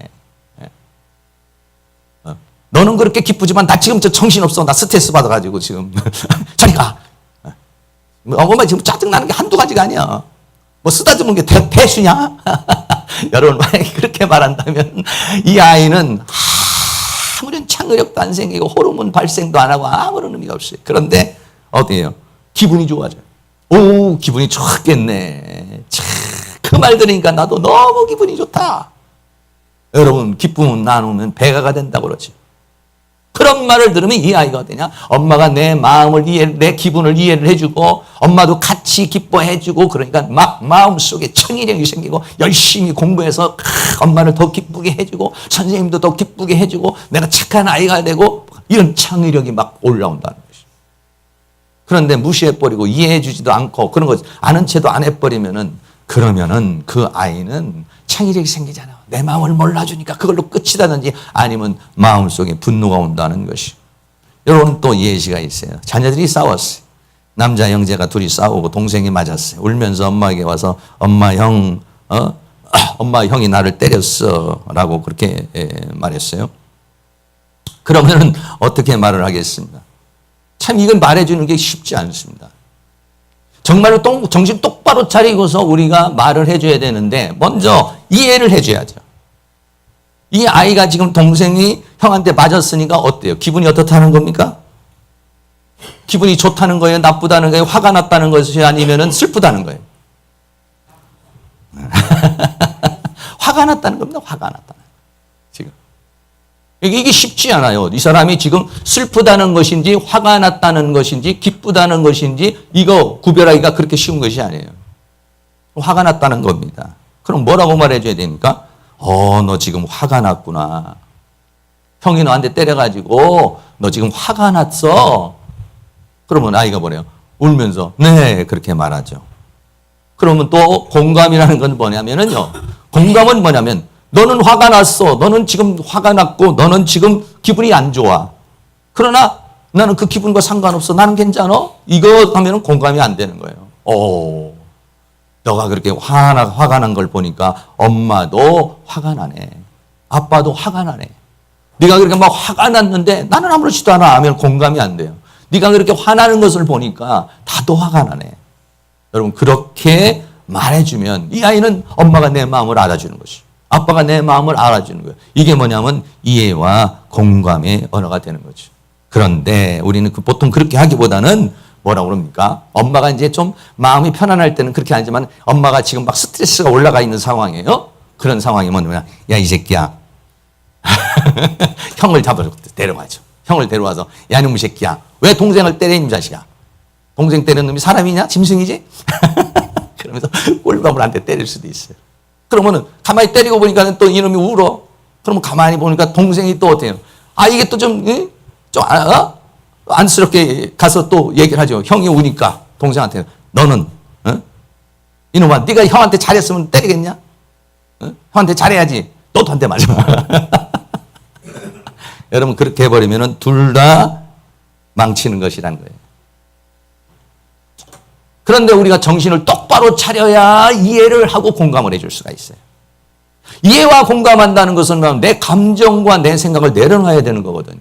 너는 그렇게 기쁘지만 나 지금 정신없어. 나 스트레스 받아가지고 지금. 저리 가. 엄마 지금 짜증나는 게 한두 가지가 아니야. 뭐 쓰다듬은 게 대수냐? 여러분 만약에 그렇게 말한다면 이 아이는 아무런 창의력도 안 생기고 호르몬 발생도 안 하고 아무런 의미가 없어요. 그런데 어때요? 기분이 좋아져요. 기분이 좋았겠네. 그 말 들으니까 나도 너무 기분이 좋다. 여러분 기쁨은 나누면 배가가 된다고 그러지. 그런 말을 들으면 이 아이가 어떠냐? 엄마가 내 마음을 내 기분을 이해를 해주고 엄마도 같이 기뻐해주고 그러니까 막 마음속에 청일력이 생기고 열심히 공부해서 엄마를 더 기쁘게 해주고 선생님도 더 기쁘게 해주고 내가 착한 아이가 되고 이런 창의력이 막 올라온다는 것이죠. 그런데 무시해버리고 이해해주지도 않고 그런 거 아는 채도 안 해버리면은 그러면은 그 아이는 창의력이 생기잖아. 내 마음을 몰라주니까 그걸로 끝이다든지 아니면 마음속에 분노가 온다는 것이. 여러분 또 예시가 있어요. 자녀들이 싸웠어요. 남자 형제가 둘이 싸우고 동생이 맞았어요. 울면서 엄마에게 와서 엄마 형이 나를 때렸어 라고 그렇게 말했어요. 그러면은 어떻게 말을 하겠습니까? 참 이건 말해주는 게 쉽지 않습니다. 정말로 정신 똑바로 차리고서 우리가 말을 해줘야 되는데 먼저 이해를 해줘야죠. 이 아이가 지금 동생이 형한테 맞았으니까 어때요? 기분이 어떻다는 겁니까? 기분이 좋다는 거예요? 나쁘다는 거예요? 화가 났다는 것이 아니면 슬프다는 거예요? 화가 났다는 겁니다. 화가 났다는 지금. 이게 쉽지 않아요. 이 사람이 지금 슬프다는 것인지 화가 났다는 것인지 기쁘다는 것인지 이거 구별하기가 그렇게 쉬운 것이 아니에요. 화가 났다는 겁니다. 그럼 뭐라고 말해줘야 됩니까? 너 지금 화가 났구나. 형이 너한테 때려가지고 너 지금 화가 났어. 그러면 아이가 뭐래요? 울면서 네 그렇게 말하죠. 그러면 또 공감이라는 건 뭐냐면요. 공감은 뭐냐면 너는 화가 났어. 너는 지금 화가 났고 너는 지금 기분이 안 좋아. 그러나 나는 그 기분과 상관없어. 나는 괜찮아. 이거 하면 공감이 안 되는 거예요. 너가 그렇게 화가 난 걸 보니까 엄마도 화가 나네. 아빠도 화가 나네. 네가 그렇게 막 화가 났는데 나는 아무렇지도 않아 하면 공감이 안 돼요. 네가 그렇게 화나는 것을 보니까 다도 화가 나네. 여러분 그렇게 말해주면 이 아이는 엄마가 내 마음을 알아주는 것이죠. 아빠가 내 마음을 알아주는 거예요. 이게 뭐냐면 이해와 공감의 언어가 되는 거죠. 그런데 우리는 보통 그렇게 하기보다는 뭐라고 그럽니까? 엄마가 이제 좀 마음이 편안할 때는 그렇게 하지만 엄마가 지금 막 스트레스가 올라가 있는 상황이에요. 그런 상황이 뭐냐면 야, 이 새끼야. 형을 잡아서 데려가죠. 형을 데려와서 야, 이놈의 새끼야. 왜 동생을 때려, 이 자식아. 동생 때리는 놈이 사람이냐? 짐승이지? 그러면서 꼴밥을 한테 때릴 수도 있어요. 그러면은 가만히 때리고 보니까 또 이놈이 울어. 그러면 가만히 보니까 동생이 또 어때요? 이게 또 좀 안쓰럽게 가서 또 얘기를 하죠. 형이 우니까 동생한테 너는 이놈아 네가 형한테 잘했으면 때리겠냐? 형한테 잘해야지. 너도 한 대 맞아. 여러분 그렇게 해버리면 둘 다 망치는 것이라는 거예요. 그런데 우리가 정신을 똑바로 차려야 이해를 하고 공감을 해줄 수가 있어요. 이해와 공감한다는 것은 내 감정과 내 생각을 내려놔야 되는 거거든요.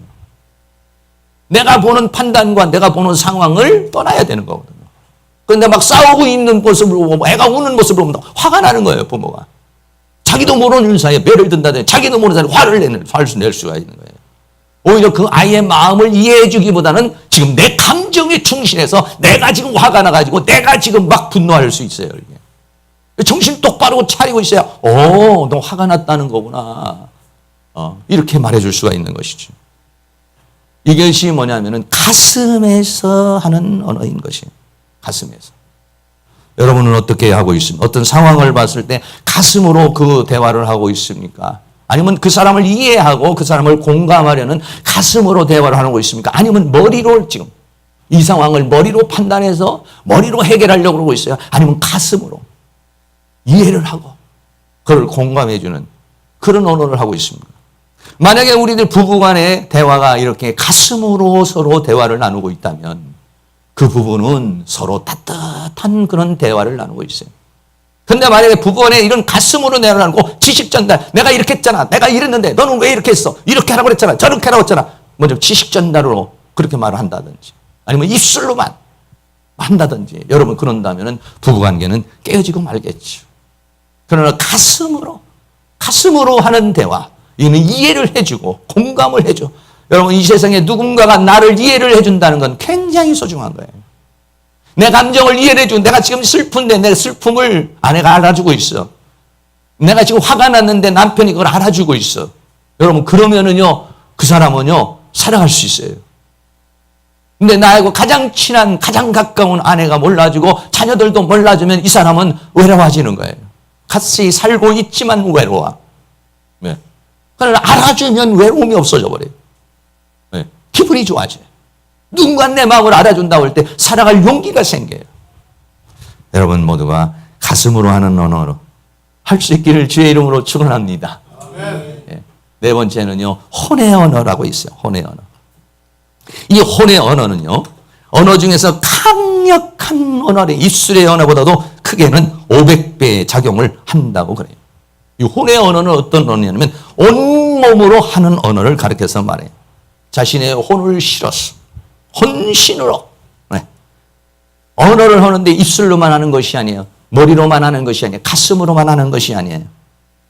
내가 보는 판단과 내가 보는 상황을 떠나야 되는 거거든요. 그런데 막 싸우고 있는 모습을 보고 애가 우는 모습을 보면 화가 나는 거예요, 부모가. 자기도 모르는 사이에 매를 든다든지 자기도 모르는 사이에 화를 낼 수가 있는 거예요. 오히려 그 아이의 마음을 이해해 주기보다는 지금 내 감정에 충실해서 내가 지금 화가 나가지고 내가 지금 막 분노할 수 있어요. 이게. 정신 똑바로 차리고 있어야 너 화가 났다는 거구나. 이렇게 말해줄 수가 있는 것이죠. 이것이 뭐냐면은 가슴에서 하는 언어인 것이에요. 가슴에서. 여러분은 어떻게 하고 있습니까? 어떤 상황을 봤을 때 가슴으로 그 대화를 하고 있습니까? 아니면 그 사람을 이해하고 그 사람을 공감하려는 가슴으로 대화를 하고 있습니까? 아니면 머리로 지금 이 상황을 머리로 판단해서 머리로 해결하려고 그러고 있어요? 아니면 가슴으로 이해를 하고 그걸 공감해주는 그런 언어를 하고 있습니다. 만약에 우리들 부부간의 대화가 이렇게 가슴으로 서로 대화를 나누고 있다면 그 부부는 서로 따뜻한 그런 대화를 나누고 있어요. 근데 만약에 부부간에 이런 가슴으로 대화를 나누고 지식 전달, 내가 이렇게 했잖아, 내가 이랬는데 너는 왜 이렇게 했어, 이렇게 하라고 그랬잖아, 저렇게 하라고 했잖아, 먼저 지식 전달로 그렇게 말을 한다든지 아니면 입술로만 한다든지 여러분 그런다면 부부관계는 깨어지고 말겠죠. 그러나 가슴으로 하는 대화, 이는 이해를 해주고 공감을 해줘. 여러분 이 세상에 누군가가 나를 이해를 해준다는 건 굉장히 소중한 거예요. 내 감정을 이해를 해주고 내가 지금 슬픈데 내 슬픔을 아내가 알아주고 있어. 내가 지금 화가 났는데 남편이 그걸 알아주고 있어. 여러분 그러면은요 그 사람은요 살아갈 수 있어요. 근데 나하고 가장 친한 가장 가까운 아내가 몰라주고 자녀들도 몰라주면 이 사람은 외로워지는 거예요. 같이 살고 있지만 외로워. 네. 그러나 알아주면 외로움이 없어져 버려요. 네. 기분이 좋아져요. 누군가 내 마음을 알아준다고 할 때 살아갈 용기가 생겨요. 여러분 모두가 가슴으로 하는 언어로 할 수 있기를 주의 이름으로 축원합니다. 네. 네 번째는요 혼의 언어라고 있어요. 혼의 언어. 이 혼의 언어는요 언어 중에서 강력한 언어래 입술의 언어보다도 크게는 500배의 작용을 한다고 그래요. 이 혼의 언어는 어떤 언어냐면 온몸으로 하는 언어를 가리켜서 말해요. 자신의 혼을 실어서 혼신으로 네. 언어를 하는데 입술로만 하는 것이 아니에요. 머리로만 하는 것이 아니에요. 가슴으로만 하는 것이 아니에요.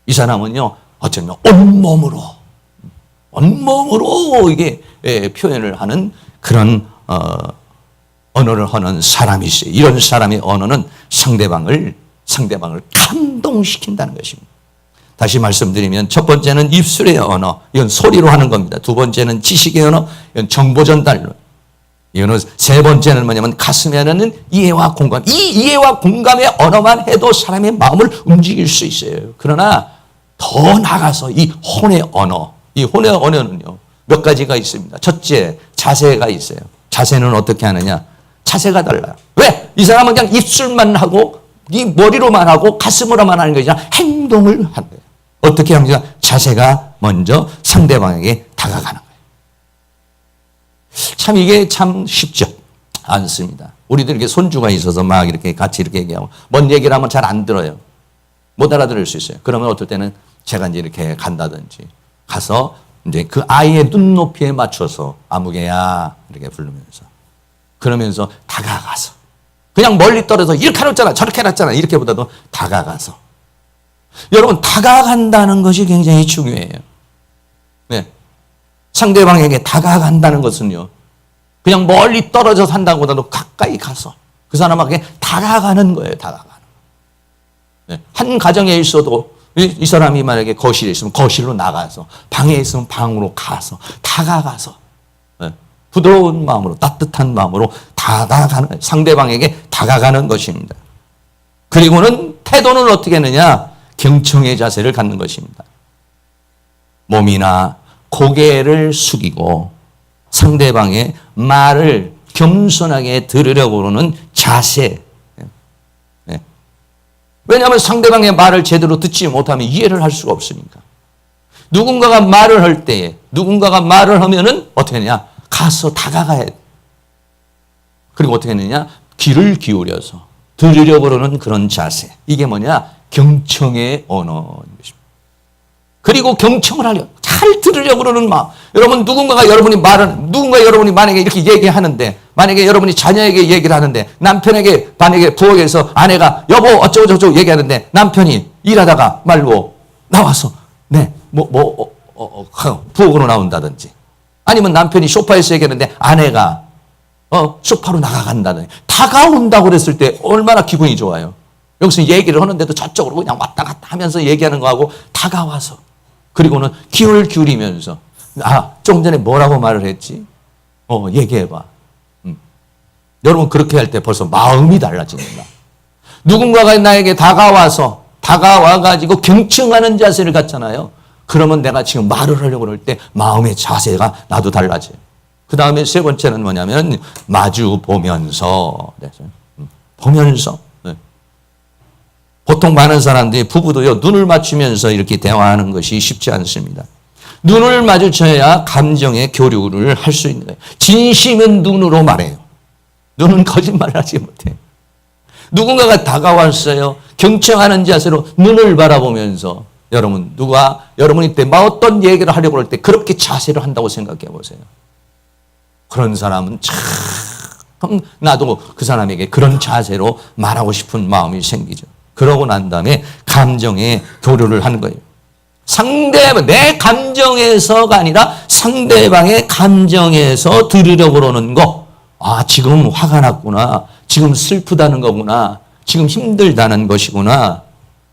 이 사람은요 어쩌면 온몸으로 이게 표현을 하는 그런 언어를 하는 사람이 있어요. 이런 사람의 언어는 상대방을 감동시킨다는 것입니다. 다시 말씀드리면 첫 번째는 입술의 언어, 이건 소리로 하는 겁니다. 두 번째는 지식의 언어, 이건 정보 전달로. 이거는 세 번째는 뭐냐면 가슴에 하는 이해와 공감. 이 이해와 공감의 언어만 해도 사람의 마음을 움직일 수 있어요. 그러나 더 나아가서 이 혼의 언어, 이 혼의 언어는요 몇 가지가 있습니다. 첫째, 자세가 있어요. 자세는 어떻게 하느냐? 자세가 달라요. 왜? 이 사람은 그냥 입술만 하고 이 머리로만 하고 가슴으로만 하는 것이 아니라 행동을 하는 거예요. 어떻게 합니까? 자세가 먼저 상대방에게 다가가는 거예요. 참 이게 참 쉽죠 않습니다. 우리들 이렇게 손주가 있어서 막 이렇게 같이 이렇게 얘기하고 뭔 얘기를 하면 잘 안 들어요. 못 알아들을 수 있어요. 그러면 어떨 때는 제가 이제 이렇게 간다든지 가서 이제 그 아이의 눈높이에 맞춰서 아무개야 이렇게 부르면서 그러면서 다가가서 그냥 멀리 떨어져 이렇게 해놨잖아 저렇게 해놨잖아 이렇게보다도 다가가서 여러분 다가간다는 것이 굉장히 중요해요. 네. 상대방에게 다가간다는 것은요 그냥 멀리 떨어져서 한다고보다도 가까이 가서 그 사람에게 다가가는 거예요. 다가가는. 네. 한 가정에 있어도 이 사람이 만약에 거실에 있으면 거실로 나가서 방에 있으면 방으로 가서 다가가서 네. 부드러운 마음으로 따뜻한 마음으로 다가가는 상대방에게 다가가는 것입니다. 그리고는 태도는 어떻게 하느냐? 경청의 자세를 갖는 것입니다. 몸이나 고개를 숙이고 상대방의 말을 겸손하게 들으려고 하는 자세. 네. 왜냐하면 상대방의 말을 제대로 듣지 못하면 이해를 할 수가 없으니까. 누군가가 말을 할 때에 누군가가 말을 하면은 어떻게 하느냐? 가서 다가가야 돼. 그리고 어떻게 하느냐? 귀를 기울여서 들으려고 하는 그런 자세. 이게 뭐냐? 경청의 언어인 것입니다. 그리고 경청을 하려고, 잘 들으려고 그러는 마음. 여러분, 누군가 여러분이 만약에 이렇게 얘기하는데, 만약에 여러분이 자녀에게 얘기를 하는데, 남편에게, 만약에 부엌에서 아내가 여보 어쩌고저쩌고 얘기하는데, 남편이 일하다가 말고 나와서, 부엌으로 나온다든지, 아니면 남편이 소파에서 얘기하는데 아내가 소파로 나가간다든지, 다가온다고 그랬을 때 얼마나 기분이 좋아요. 여기서 얘기를 하는데도 저쪽으로 그냥 왔다 갔다 하면서 얘기하는 거하고 다가와서, 그리고는 귀를 기울이면서, 조금 전에 뭐라고 말을 했지? 얘기해봐. 여러분, 그렇게 할 때 벌써 마음이 달라집니다. 누군가가 나에게 다가와가지고 경청하는 자세를 갖잖아요. 그러면 내가 지금 말을 하려고 그럴 때 마음의 자세가 나도 달라져요. 그 다음에 세 번째는 뭐냐면 마주 보면서. 보면서. 보통 많은 사람들이, 부부도요, 눈을 맞추면서 이렇게 대화하는 것이 쉽지 않습니다. 눈을 마주쳐야 감정의 교류를 할 수 있는 거예요. 진심은 눈으로 말해요. 눈은 거짓말을 하지 못해요. 누군가가 다가왔어요. 경청하는 자세로 눈을 바라보면서, 여러분이 때 어떤 얘기를 하려고 할 때 그렇게 자세를 한다고 생각해 보세요. 그런 사람은 참, 나도 그 사람에게 그런 자세로 말하고 싶은 마음이 생기죠. 그러고 난 다음에 감정의 교류를 하는 거예요. 내 감정에서가 아니라 상대방의 감정에서 들으려고 그러는 거. 지금 화가 났구나. 지금 슬프다는 거구나. 지금 힘들다는 것이구나.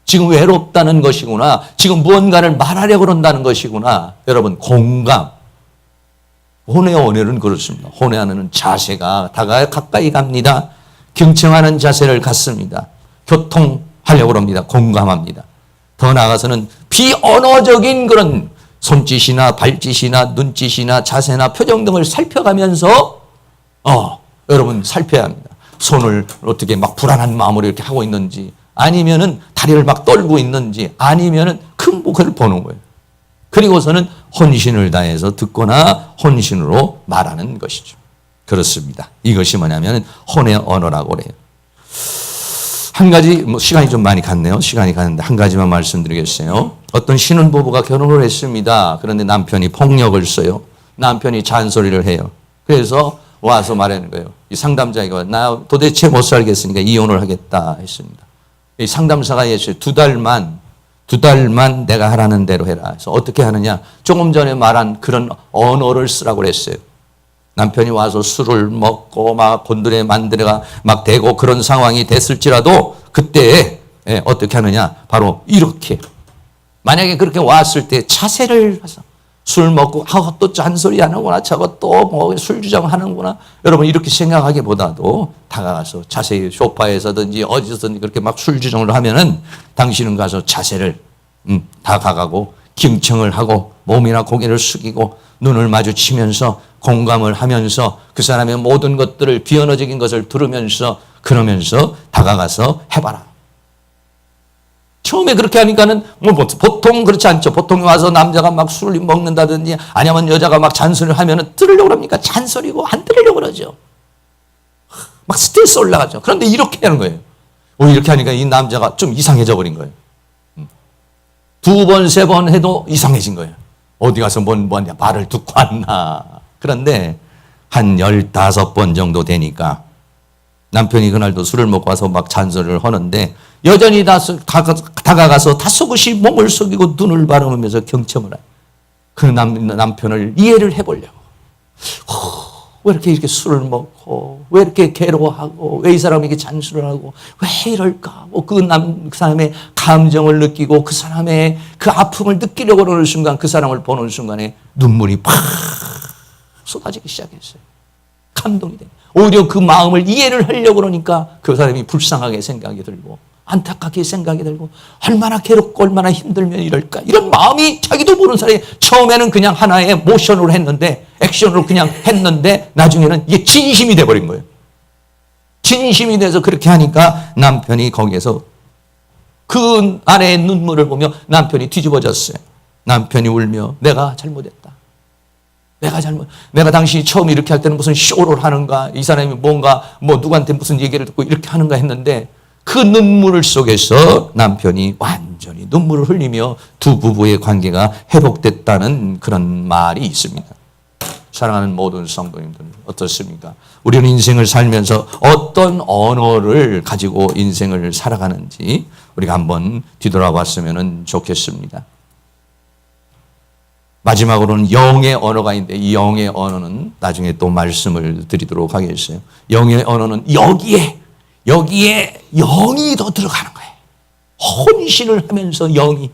지금 외롭다는 것이구나. 지금 무언가를 말하려고 그런다는 것이구나. 여러분, 공감. 혼의 언어는 그렇습니다. 혼의 언어는 자세가 가까이 갑니다. 경청하는 자세를 갖습니다. 교통하려고 합니다. 공감합니다. 더 나아가서는 비언어적인 그런 손짓이나 발짓이나 눈짓이나 자세나 표정 등을 살펴가면서 여러분 살펴야 합니다. 손을 어떻게 막 불안한 마음으로 이렇게 하고 있는지, 아니면은 다리를 막 떨고 있는지, 아니면은 큰 목을 보는 거예요. 그리고서는 혼신을 다해서 듣거나 혼신으로 말하는 것이죠. 그렇습니다. 이것이 뭐냐면 혼의 언어라고 그래요. 한 가지, 시간이 좀 많이 갔네요. 시간이 갔는데 한 가지만 말씀드리겠어요. 어떤 신혼부부가 결혼을 했습니다. 그런데 남편이 폭력을 써요. 남편이 잔소리를 해요. 그래서 와서 말하는 거예요. 이 상담자가 나 도대체 못 살겠으니까 이혼을 하겠다 했습니다. 이 상담사가 예수요. 두 달만 내가 하라는 대로 해라. 그래서 어떻게 하느냐? 조금 전에 말한 그런 언어를 쓰라고 그랬어요. 남편이 와서 술을 먹고 막 곤드레 만드레가 막 되고 그런 상황이 됐을지라도 그때 어떻게 하느냐? 바로 이렇게. 만약에 그렇게 왔을 때 자세를 해서 술 먹고 또 잔소리 하는구나, 저거 또 뭐 술 주정하는구나, 여러분 이렇게 생각하기보다도 다가가서 자세히 소파에서든지 어디서든지 그렇게 막 술 주정을 하면은 당신은 가서 자세를 다가가고 경청을 하고 몸이나 고개를 숙이고 눈을 마주치면서 공감을 하면서 그 사람의 모든 것들을 비언어적인 것을 들으면서 그러면서 다가가서 해봐라. 처음에 그렇게 하니까는 보통 그렇지 않죠. 보통 와서 남자가 막 술을 먹는다든지 아니면 여자가 막 잔소리를 하면은 들으려고 합니까? 잔소리고 안 들으려고 그러죠. 막 스트레스 올라가죠. 그런데 이렇게 하는 거예요. 이렇게 하니까 이 남자가 좀 이상해져 버린 거예요. 두 번, 세 번 해도 이상해진 거예요. 어디 가서 뭐냐 말을 듣고 왔나. 그런데 한 15번 정도 되니까 남편이 그날도 술을 먹고 와서 막 잔소리를 하는데 여전히 다가가서 다소곳이 몸을 숙이고 눈을 바라보면서 경청을 해요. 그 남편을 이해를 해보려고. 왜 이렇게 술을 먹고, 왜 이렇게 괴로워하고, 왜 이 사람에게 잔소리를 하고, 왜 이럴까? 그 사람의 감정을 느끼고 그 사람의 그 아픔을 느끼려고 하는 순간, 그 사람을 보는 순간에 눈물이 팍 쏟아지기 시작했어요. 감동이 돼요. 오히려 그 마음을 이해를 하려고 그러니까 그 사람이 불쌍하게 생각이 들고 안타깝게 생각이 들고 얼마나 괴롭고 얼마나 힘들면 이럴까, 이런 마음이 자기도 모르는 사람이 처음에는 그냥 하나의 모션으로 했는데, 액션으로 그냥 했는데 나중에는 이게 진심이 돼버린 거예요. 진심이 돼서 그렇게 하니까 남편이 거기에서 그 아내의 눈물을 보며 남편이 뒤집어졌어요. 남편이 울며 내가 잘못했다. 내가 당신이 처음 이렇게 할 때는 무슨 쇼를 하는가, 이 사람이 뭔가 누구한테 무슨 얘기를 듣고 이렇게 하는가 했는데 그 눈물 속에서 남편이 완전히 눈물을 흘리며 두 부부의 관계가 회복됐다는 그런 말이 있습니다. 사랑하는 모든 성도님들 어떻습니까? 우리는 인생을 살면서 어떤 언어를 가지고 인생을 살아가는지 우리가 한번 뒤돌아봤으면 좋겠습니다. 마지막으로는 영의 언어가 있는데 이 영의 언어는 나중에 또 말씀을 드리도록 하겠어요. 영의 언어는 여기에 영이 더 들어가는 거예요. 혼신을 하면서 영이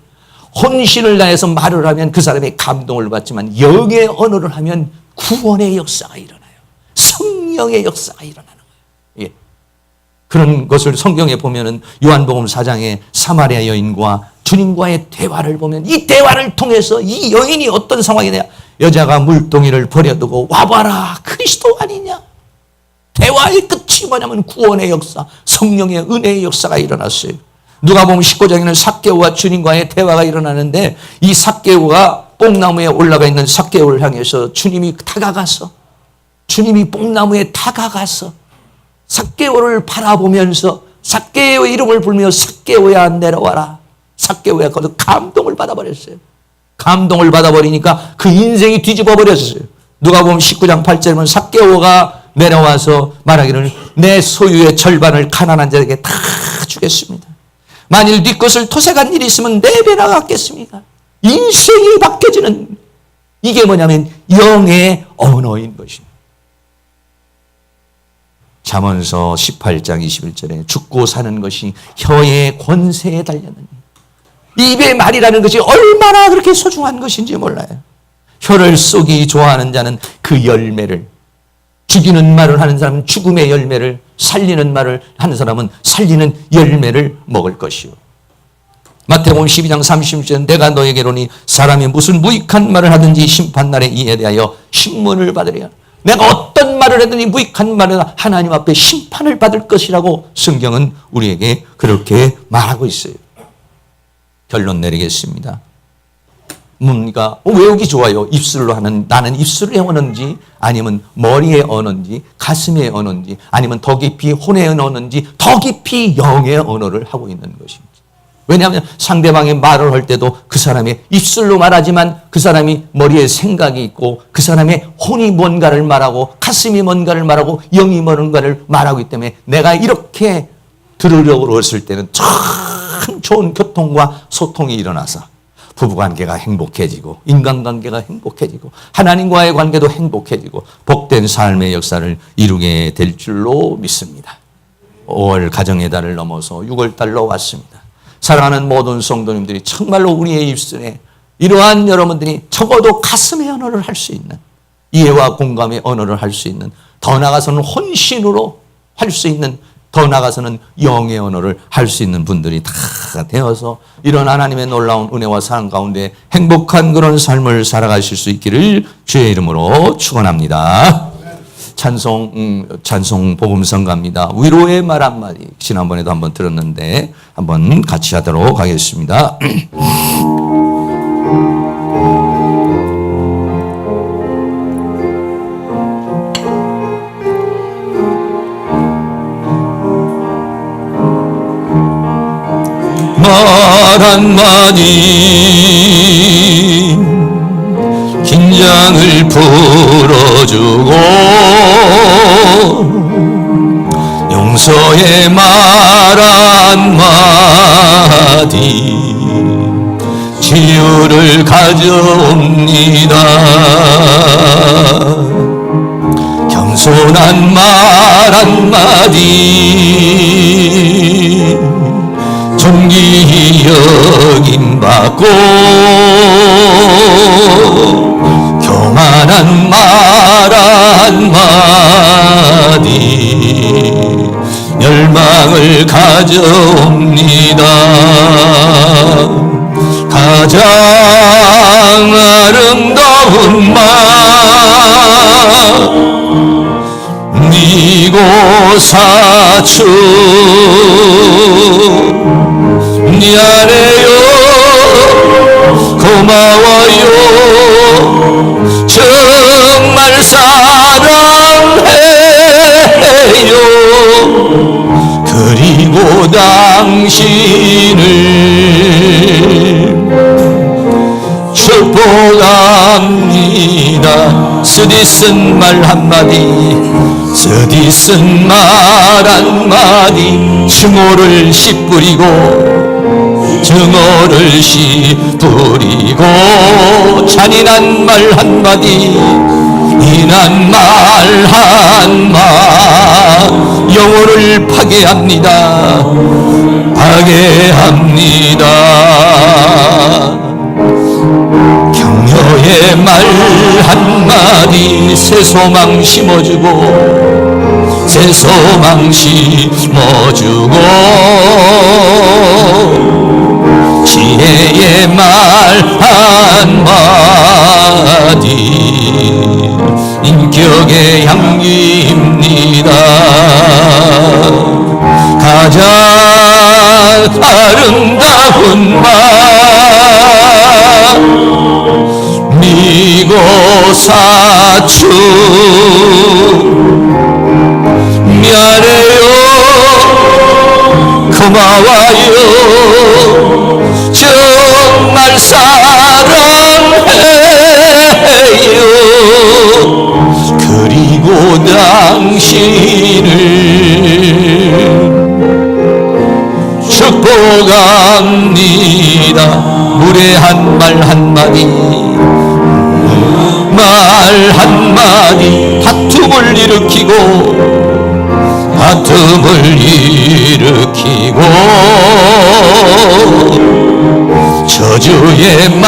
혼신을 다해서 말을 하면 그 사람의 감동을 받지만 영의 언어를 하면 구원의 역사가 일어나요. 성령의 역사가 일어나는 거예요. 예. 그런 것을 성경에 보면은 요한복음 4장에 사마리아 여인과 주님과의 대화를 보면 이 대화를 통해서 이 여인이 어떤 상황이냐, 여자가 물동이를 버려두고 와봐라 그리스도 아니냐. 대화의 끝이 뭐냐면 구원의 역사, 성령의 은혜의 역사가 일어났어요. 누가복음 19장에는 삭개오와 주님과의 대화가 일어나는데 이 삭개오가 뽕나무에 올라가 있는 삭개오를 향해서 주님이 뽕나무에 다가가서 삭개오를 바라보면서 삭개오의 이름을 부르며 삭개오야 내려와라. 삭개오야 거기서 감동을 받아버렸어요. 감동을 받아버리니까 그 인생이 뒤집어 버렸어요. 누가복음 19장 8절에 삭개오가 내려와서 말하기를 내 소유의 절반을 가난한 자에게 다 주겠습니다. 만일 네 것을 토색한 일이 있으면 4배나 갚겠습니까? 인생이 바뀌어지는 이게 뭐냐면 영의 언어인 것입니다. 잠언서 18장 21절에 죽고 사는 것이 혀의 권세에 달렸느니 입의 말이라는 것이 얼마나 그렇게 소중한 것인지 몰라요. 혀를 쏘기 좋아하는 자는 그 열매를, 죽이는 말을 하는 사람은 죽음의 열매를, 살리는 말을 하는 사람은 살리는 열매를 먹을 것이요. 마태복음 12장 30절은 내가 너에게로니 사람이 무슨 무익한 말을 하든지 심판날에 이에 대하여 신문을 받으리라. 내가 어떤 말을 하든지 무익한 말은 하나님 앞에 심판을 받을 것이라고 성경은 우리에게 그렇게 말하고 있어요. 결론 내리겠습니다. 뭡니까? 외우기 좋아요. 입술로 하는, 나는 입술의 언어인지 아니면 머리의 언어인지 가슴의 언어인지 아니면 더 깊이 혼의 언어인지 더 깊이 영의 언어를 하고 있는 것입니다. 왜냐하면 상대방의 말을 할 때도 그 사람의 입술로 말하지만 그 사람이 머리에 생각이 있고 그 사람의 혼이 뭔가를 말하고 가슴이 뭔가를 말하고 영이 뭔가를 말하기 때문에 내가 이렇게 들으려고 했을 때는 참 좋은 교통과 소통이 일어나서 부부관계가 행복해지고 인간관계가 행복해지고 하나님과의 관계도 행복해지고 복된 삶의 역사를 이루게 될 줄로 믿습니다. 5월 가정의 달을 넘어서 6월 달로 왔습니다. 사랑하는 모든 성도님들이 정말로 우리의 입술에 이러한 여러분들이 적어도 가슴의 언어를 할 수 있는, 이해와 공감의 언어를 할 수 있는, 더 나아가서는 혼신으로 할 수 있는, 더 나아가서는 영의 언어를 할 수 있는 분들이 다 되어서 이런 하나님의 놀라운 은혜와 사랑 가운데 행복한 그런 삶을 살아가실 수 있기를 주의 이름으로 축원합니다. 찬송 복음성가입니다. 위로의 말 한마디. 지난번에도 한번 들었는데 한번 같이 하도록 하겠습니다. 말 한마디 긴장을 풀어주고 용서의 말 한마디 치유를 가져옵니다. 겸손한 말 한마디 존귀 여김받고 교만한 말 한마디 열망을 가져옵니다. 가장 아름다운 말 미고사추 미안해요 고마워요 정말 사랑해요 그리 그리고 당신을 축복합니다. 쓰디쓴 말 한마디, 쓰디쓴 말 한마디, 증오를 씨뿌리고, 증오를 씨뿌리고, 잔인한 말 한마디, 인한 말 한마디, 영혼을 파괴합니다. 파괴합니다. 격려의 말 한마디, 새 소망 심어주고, 새 소망 심어주고, 지혜의 말 한마디, 인격의 향기입니다. 가장 아름다운 말, 미고사추 미안해요, 고마워요, 정말 사랑해요. 그리고 당신을 축복합니다. 무례한 말 한마디, 말 한마디, 다툼을 일으키고, 다툼을 일으키고, 저주의 말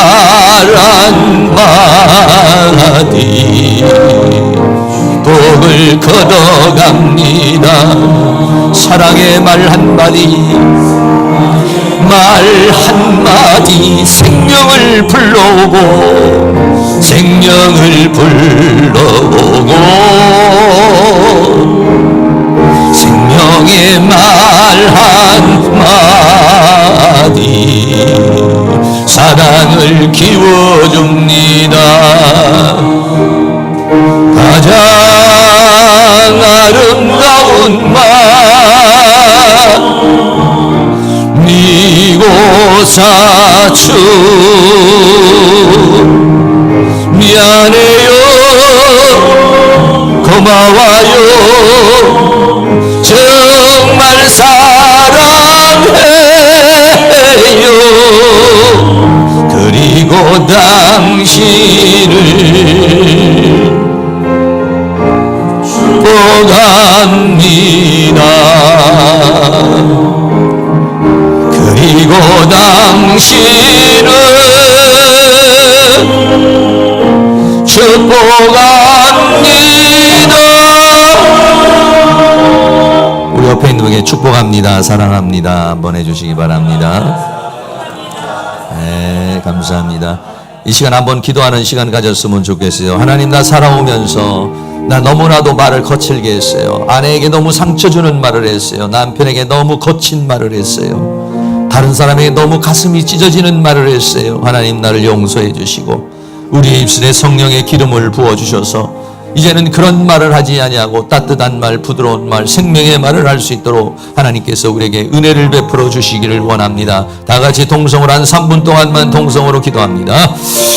한마디, 복을 걷어갑니다. 사랑의 말 한마디, 말 한마디, 생명을 불러오고, 생명을 불러오고, 생명의 말 한마디, 사랑을 키워줍니다. 가장 아름다운 말, 미고사추 미안해요, 고마워요, 정말 사랑해요. 그리고 당신을 축복합니다. 그리고 당신을 축복합니다. 우리 옆에 있는 분에게 축복합니다, 사랑합니다 한번 해주시기 바랍니다. 네, 감사합니다. 이 시간 한번 기도하는 시간 가졌으면 좋겠어요. 하나님, 나 살아오면서 나 너무나도 말을 거칠게 했어요. 아내에게 너무 상처 주는 말을 했어요. 남편에게 너무 거친 말을 했어요. 다른 사람에게 너무 가슴이 찢어지는 말을 했어요. 하나님, 나를 용서해 주시고 우리 입술에 성령의 기름을 부어주셔서 이제는 그런 말을 하지 아니하고 따뜻한 말, 부드러운 말, 생명의 말을 할 수 있도록 하나님께서 우리에게 은혜를 베풀어 주시기를 원합니다. 다 같이 동성으로 한 3분 동안만 동성으로 기도합니다.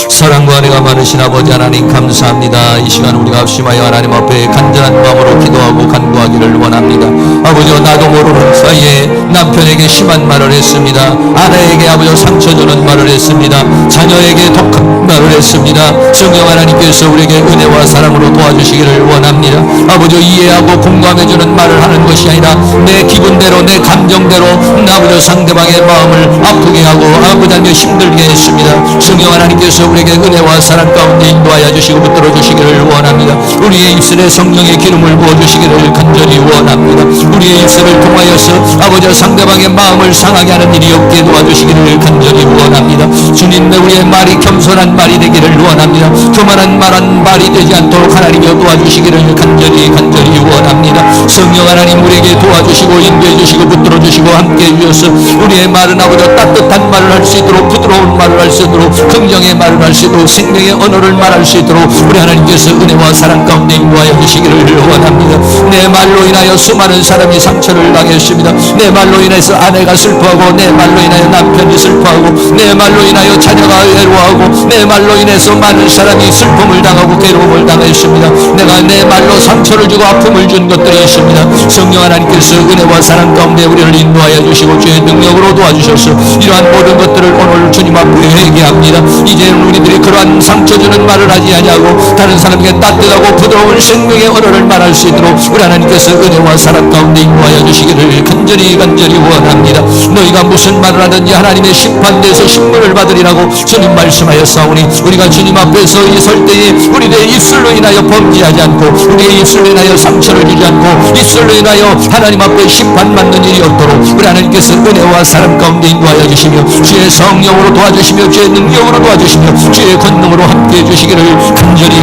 사랑과 은혜가 많으신 아버지 하나님, 감사합니다. 이 시간 우리가 합심하여 하나님 앞에 간절한 마음으로 기도하고 간구하기를 원합니다. 아버지여, 나도 모르는 사이에 남편에게 심한 말을 했습니다. 아내에게 아버지여 상처 주는 말을 했습니다. 자녀에게 독한 말을 했습니다. 성령 하나님께서 우리에게 은혜와 사랑으로 도와주시기를 원합니다. 아버지여, 이해하고 공감해주는 말을 하는 것이 아니라 내 기분대로, 내 감정대로 아버지여 상대방의 마음을 아프게 하고 아버지 하나님 힘들게 했습니다. 성령 하나님께서 우리에게 은혜와 사랑 가운데 인도하여 주시고 붙들어 주시기를 원합니다. 우리의 입술에 성령의 기름을 부어주시기를 간절히 원합니다. 우리의 입술을 통하여서 아버지여 상대방의 마음을 상하게 하는 일이 없게 도와주시기를 간절히 원합니다. 주님, 우리의 말이 겸손한 말이 되기를 원합니다. 교만한 말한 말이 되지 않도록 하나님이여 도와주시기를 간절히 원합니다. 성령 하나님, 우리에게 도와주시고 인도해 주시고 붙들어 주시고 함께 해주셔서 우리의 말은 아버지여 따뜻한 말을 할 수 있도록, 부드러운 말을 할 수 있도록, 긍정의 말을 할 수 있도록, 생명의 언어를 말할 수 있도록 우리 하나님께서 은혜와 사랑 가운데 인도하여 주시기를 원합니다. 내 말로 인하여 수많은 사람이 상처를 당했습니다. 내 말로 인해서 아내가 슬퍼하고, 내 말로 인하여 남편이 슬퍼하고, 내 말로 인하여 자녀가 외로워하고, 내 말로 인해서 많은 사람이 슬픔을 당하고 괴로움을 당했습니다. 내가 내 말로 상처를 주고 아픔을 준 것들이 있습니다. 성령 하나님께서 은혜와 사랑 가운데 우리를 인도하여 주시고 주의 능력으로 도와주셔서 이러한 모든 것들을 오늘 주님 앞에 회개합니다. 이제는 우리들이 그러한 상처 주는 말을 하지 아니하고 다른 사람에게 따뜻하고 부드러운 생명의 언어를 말할 수 있도록 우리 하나님께서 은혜와 사랑 가운데 인도하여 주시기를 간절히 원합니다. 너희가 무슨 말을 하든지 하나님의 심판대에서 신문을 받으리라고 주님 말씀하였사오니, 우리가 주님 앞에서 설 때에 우리의 입술로 인하여 범죄하지 않고, 우리의 입술로 인하여 상처를 주지 않고, 입술로 인하여 하나님 앞에 심판받는 일이 없도록 우리 하나님께서 은혜와 사랑 가운데 인도하여 주시며 주의 성령으로 도와주시며 주의 능력으로 도와주시며 주의 권능으로 함께해 주시기를 간절히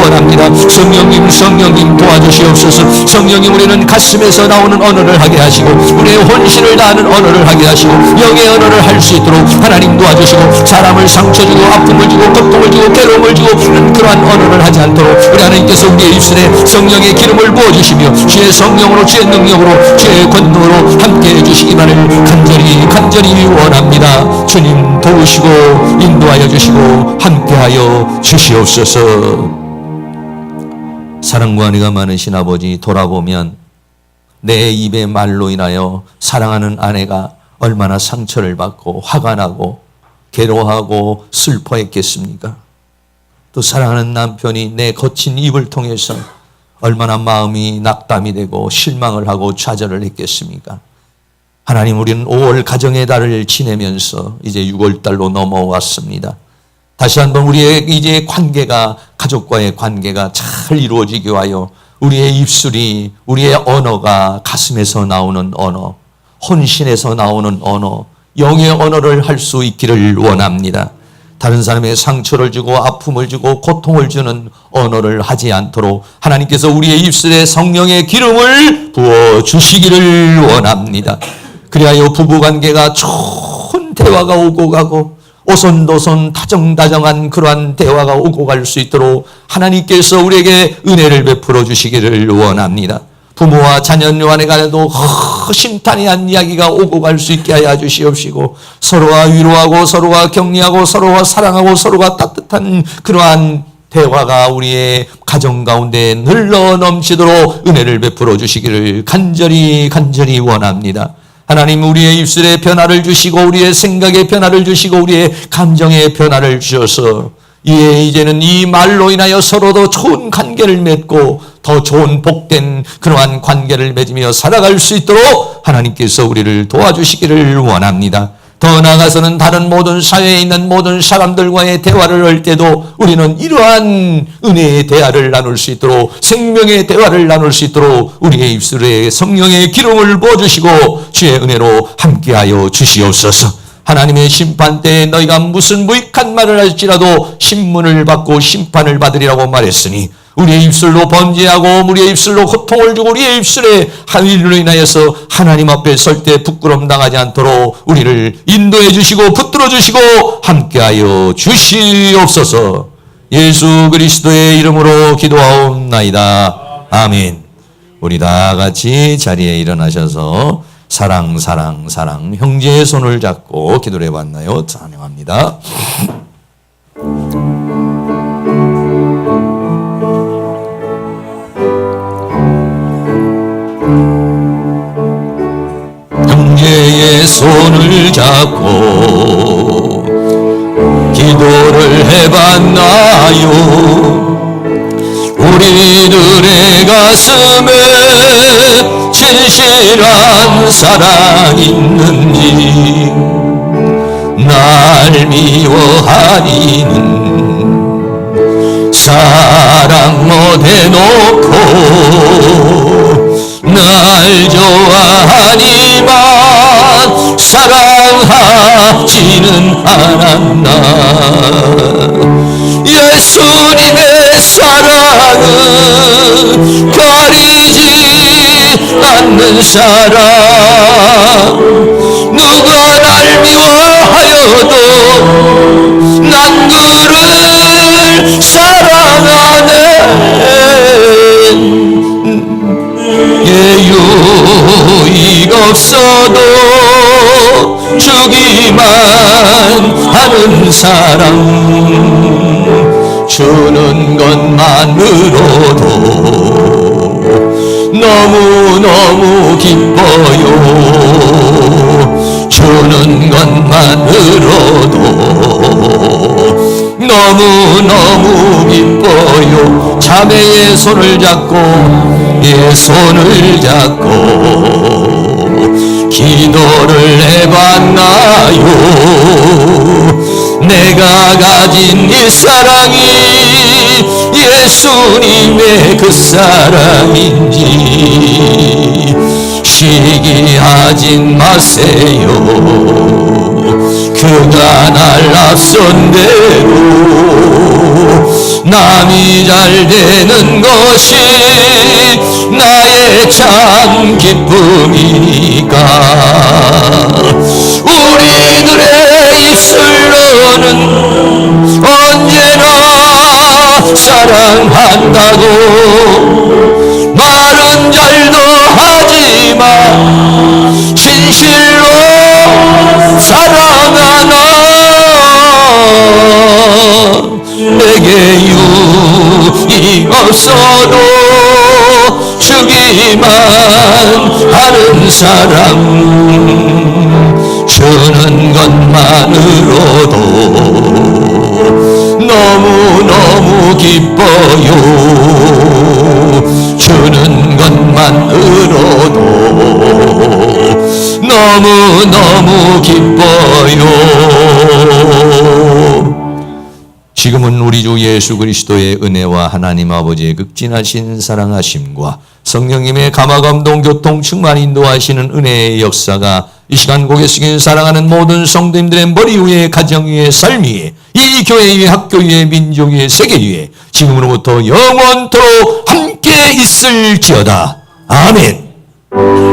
원합니다. 성령님 도와주시옵소서. 성령님, 우리는 가슴에서 나오는 언어를 하게 하시고 우리의 혼신을 다하는 언어를 하게 하시고 영의 언어를 할 수 있도록 하나님 도와주시고, 사람을 상처 주고 아픔을 주고 고통을 주고 괴로움을 주고 그러한 언어를 하지 않도록 우리 하나님께서 우리의 입술에 성령의 기름을 부어주시며 주의 성령으로 주의 능력으로 주의 권능으로 함께해 주시기만을 간절히 원합니다. 주님 도우시고 인도하여 주시고 함께하여 주시옵소서. 사랑과 은혜가 많으신 아버지, 돌아보면 내 입의 말로 인하여 사랑하는 아내가 얼마나 상처를 받고 화가 나고 괴로워하고 슬퍼했겠습니까? 또 사랑하는 남편이 내 거친 입을 통해서 얼마나 마음이 낙담이 되고 실망을 하고 좌절을 했겠습니까? 하나님, 우리는 5월 가정의 달을 지내면서 이제 6월 달로 넘어왔습니다. 다시 한번 우리의 이제 관계가, 가족과의 관계가 잘 이루어지게 하여 우리의 입술이, 우리의 언어가 가슴에서 나오는 언어, 혼신에서 나오는 언어, 영의 언어를 할 수 있기를 원합니다. 다른 사람에게 상처를 주고 아픔을 주고 고통을 주는 언어를 하지 않도록 하나님께서 우리의 입술에 성령의 기름을 부어주시기를 원합니다. 그리하여 부부관계가 좋은 대화가 오고 가고 오손도손 다정다정한 그러한 대화가 오고 갈 수 있도록 하나님께서 우리에게 은혜를 베풀어 주시기를 원합니다. 부모와 자녀 간에도 허심탄회한 이야기가 오고 갈 수 있게 하여 주시옵시고, 서로가 위로하고 서로가 격려하고 서로가 사랑하고 서로가 따뜻한 그러한 대화가 우리의 가정 가운데 흘러 넘치도록 은혜를 베풀어 주시기를 간절히 원합니다. 하나님, 우리의 입술에 변화를 주시고 우리의 생각에 변화를 주시고 우리의 감정에 변화를 주셔서 이제는 이 말로 인하여 서로도 좋은 관계를 맺고 더 좋은 복된 그러한 관계를 맺으며 살아갈 수 있도록 하나님께서 우리를 도와주시기를 원합니다. 더 나아가서는 다른 모든 사회에 있는 모든 사람들과의 대화를 할 때도 우리는 이러한 은혜의 대화를 나눌 수 있도록, 생명의 대화를 나눌 수 있도록 우리의 입술에 성령의 기름을 부어주시고 주의 은혜로 함께하여 주시옵소서. 하나님의 심판 때에 너희가 무슨 무익한 말을 할지라도 신문을 받고 심판을 받으리라고 말했으니, 우리의 입술로 범죄하고 우리의 입술로 고통을 주고 우리의 입술에 일로 인하여서 하나님 앞에 설 때 부끄러움 당하지 않도록 우리를 인도해 주시고 붙들어 주시고 함께하여 주시옵소서. 예수 그리스도의 이름으로 기도하옵나이다. 아멘. 우리 다 같이 자리에 일어나셔서 사랑 형제의 손을 잡고 기도를 해봤나요? 찬양합니다. 형제의 손을 잡고 기도를 해봤나요? 우리들의 가슴에 진실한 사랑 있는지, 날 미워하니는 사랑 못해놓고 날 좋아하니만 사랑하지는 않았나. 예수님의 사랑은 가리지 않는 사랑. 누가 날 미워하여도 난 그를 사랑하네. 예유이가 없어도 주기만 하는 사랑, 주는 것만으로도 너무너무 기뻐요. 주는 것만으로도 너무너무 기뻐요. 자매의 손을 잡고 예 손을 잡고 기도를 해봤나요? 내가 가진 이 사랑이 예수님의 그 사랑인지 시기하진 마세요. 그가 날 앞선 대로 남이 잘 되는 것이 나의 참 기쁨이니까. 우리들의 입술로는 언제나 사랑한다고 말은 잘도 하지만 진실로 사랑하나. 내게 유익 없어도 주기만 하는 사랑, 주는 것만으로도 너무너무 기뻐요. 주는 것만으로도 너무너무 기뻐요. 지금은 우리 주 예수 그리스도의 은혜와 하나님 아버지의 극진하신 사랑하심과 성령님의 감화감동 교통 충만 인도하시는 은혜의 역사가 이 시간 고개 숙인 사랑하는 모든 성도님들의 머리 위에, 가정 위에, 삶 위에, 이 교회 위에, 학교 위에, 민족 위에, 세계 위에 지금으로부터 영원토록 함께 있을지어다. 아멘.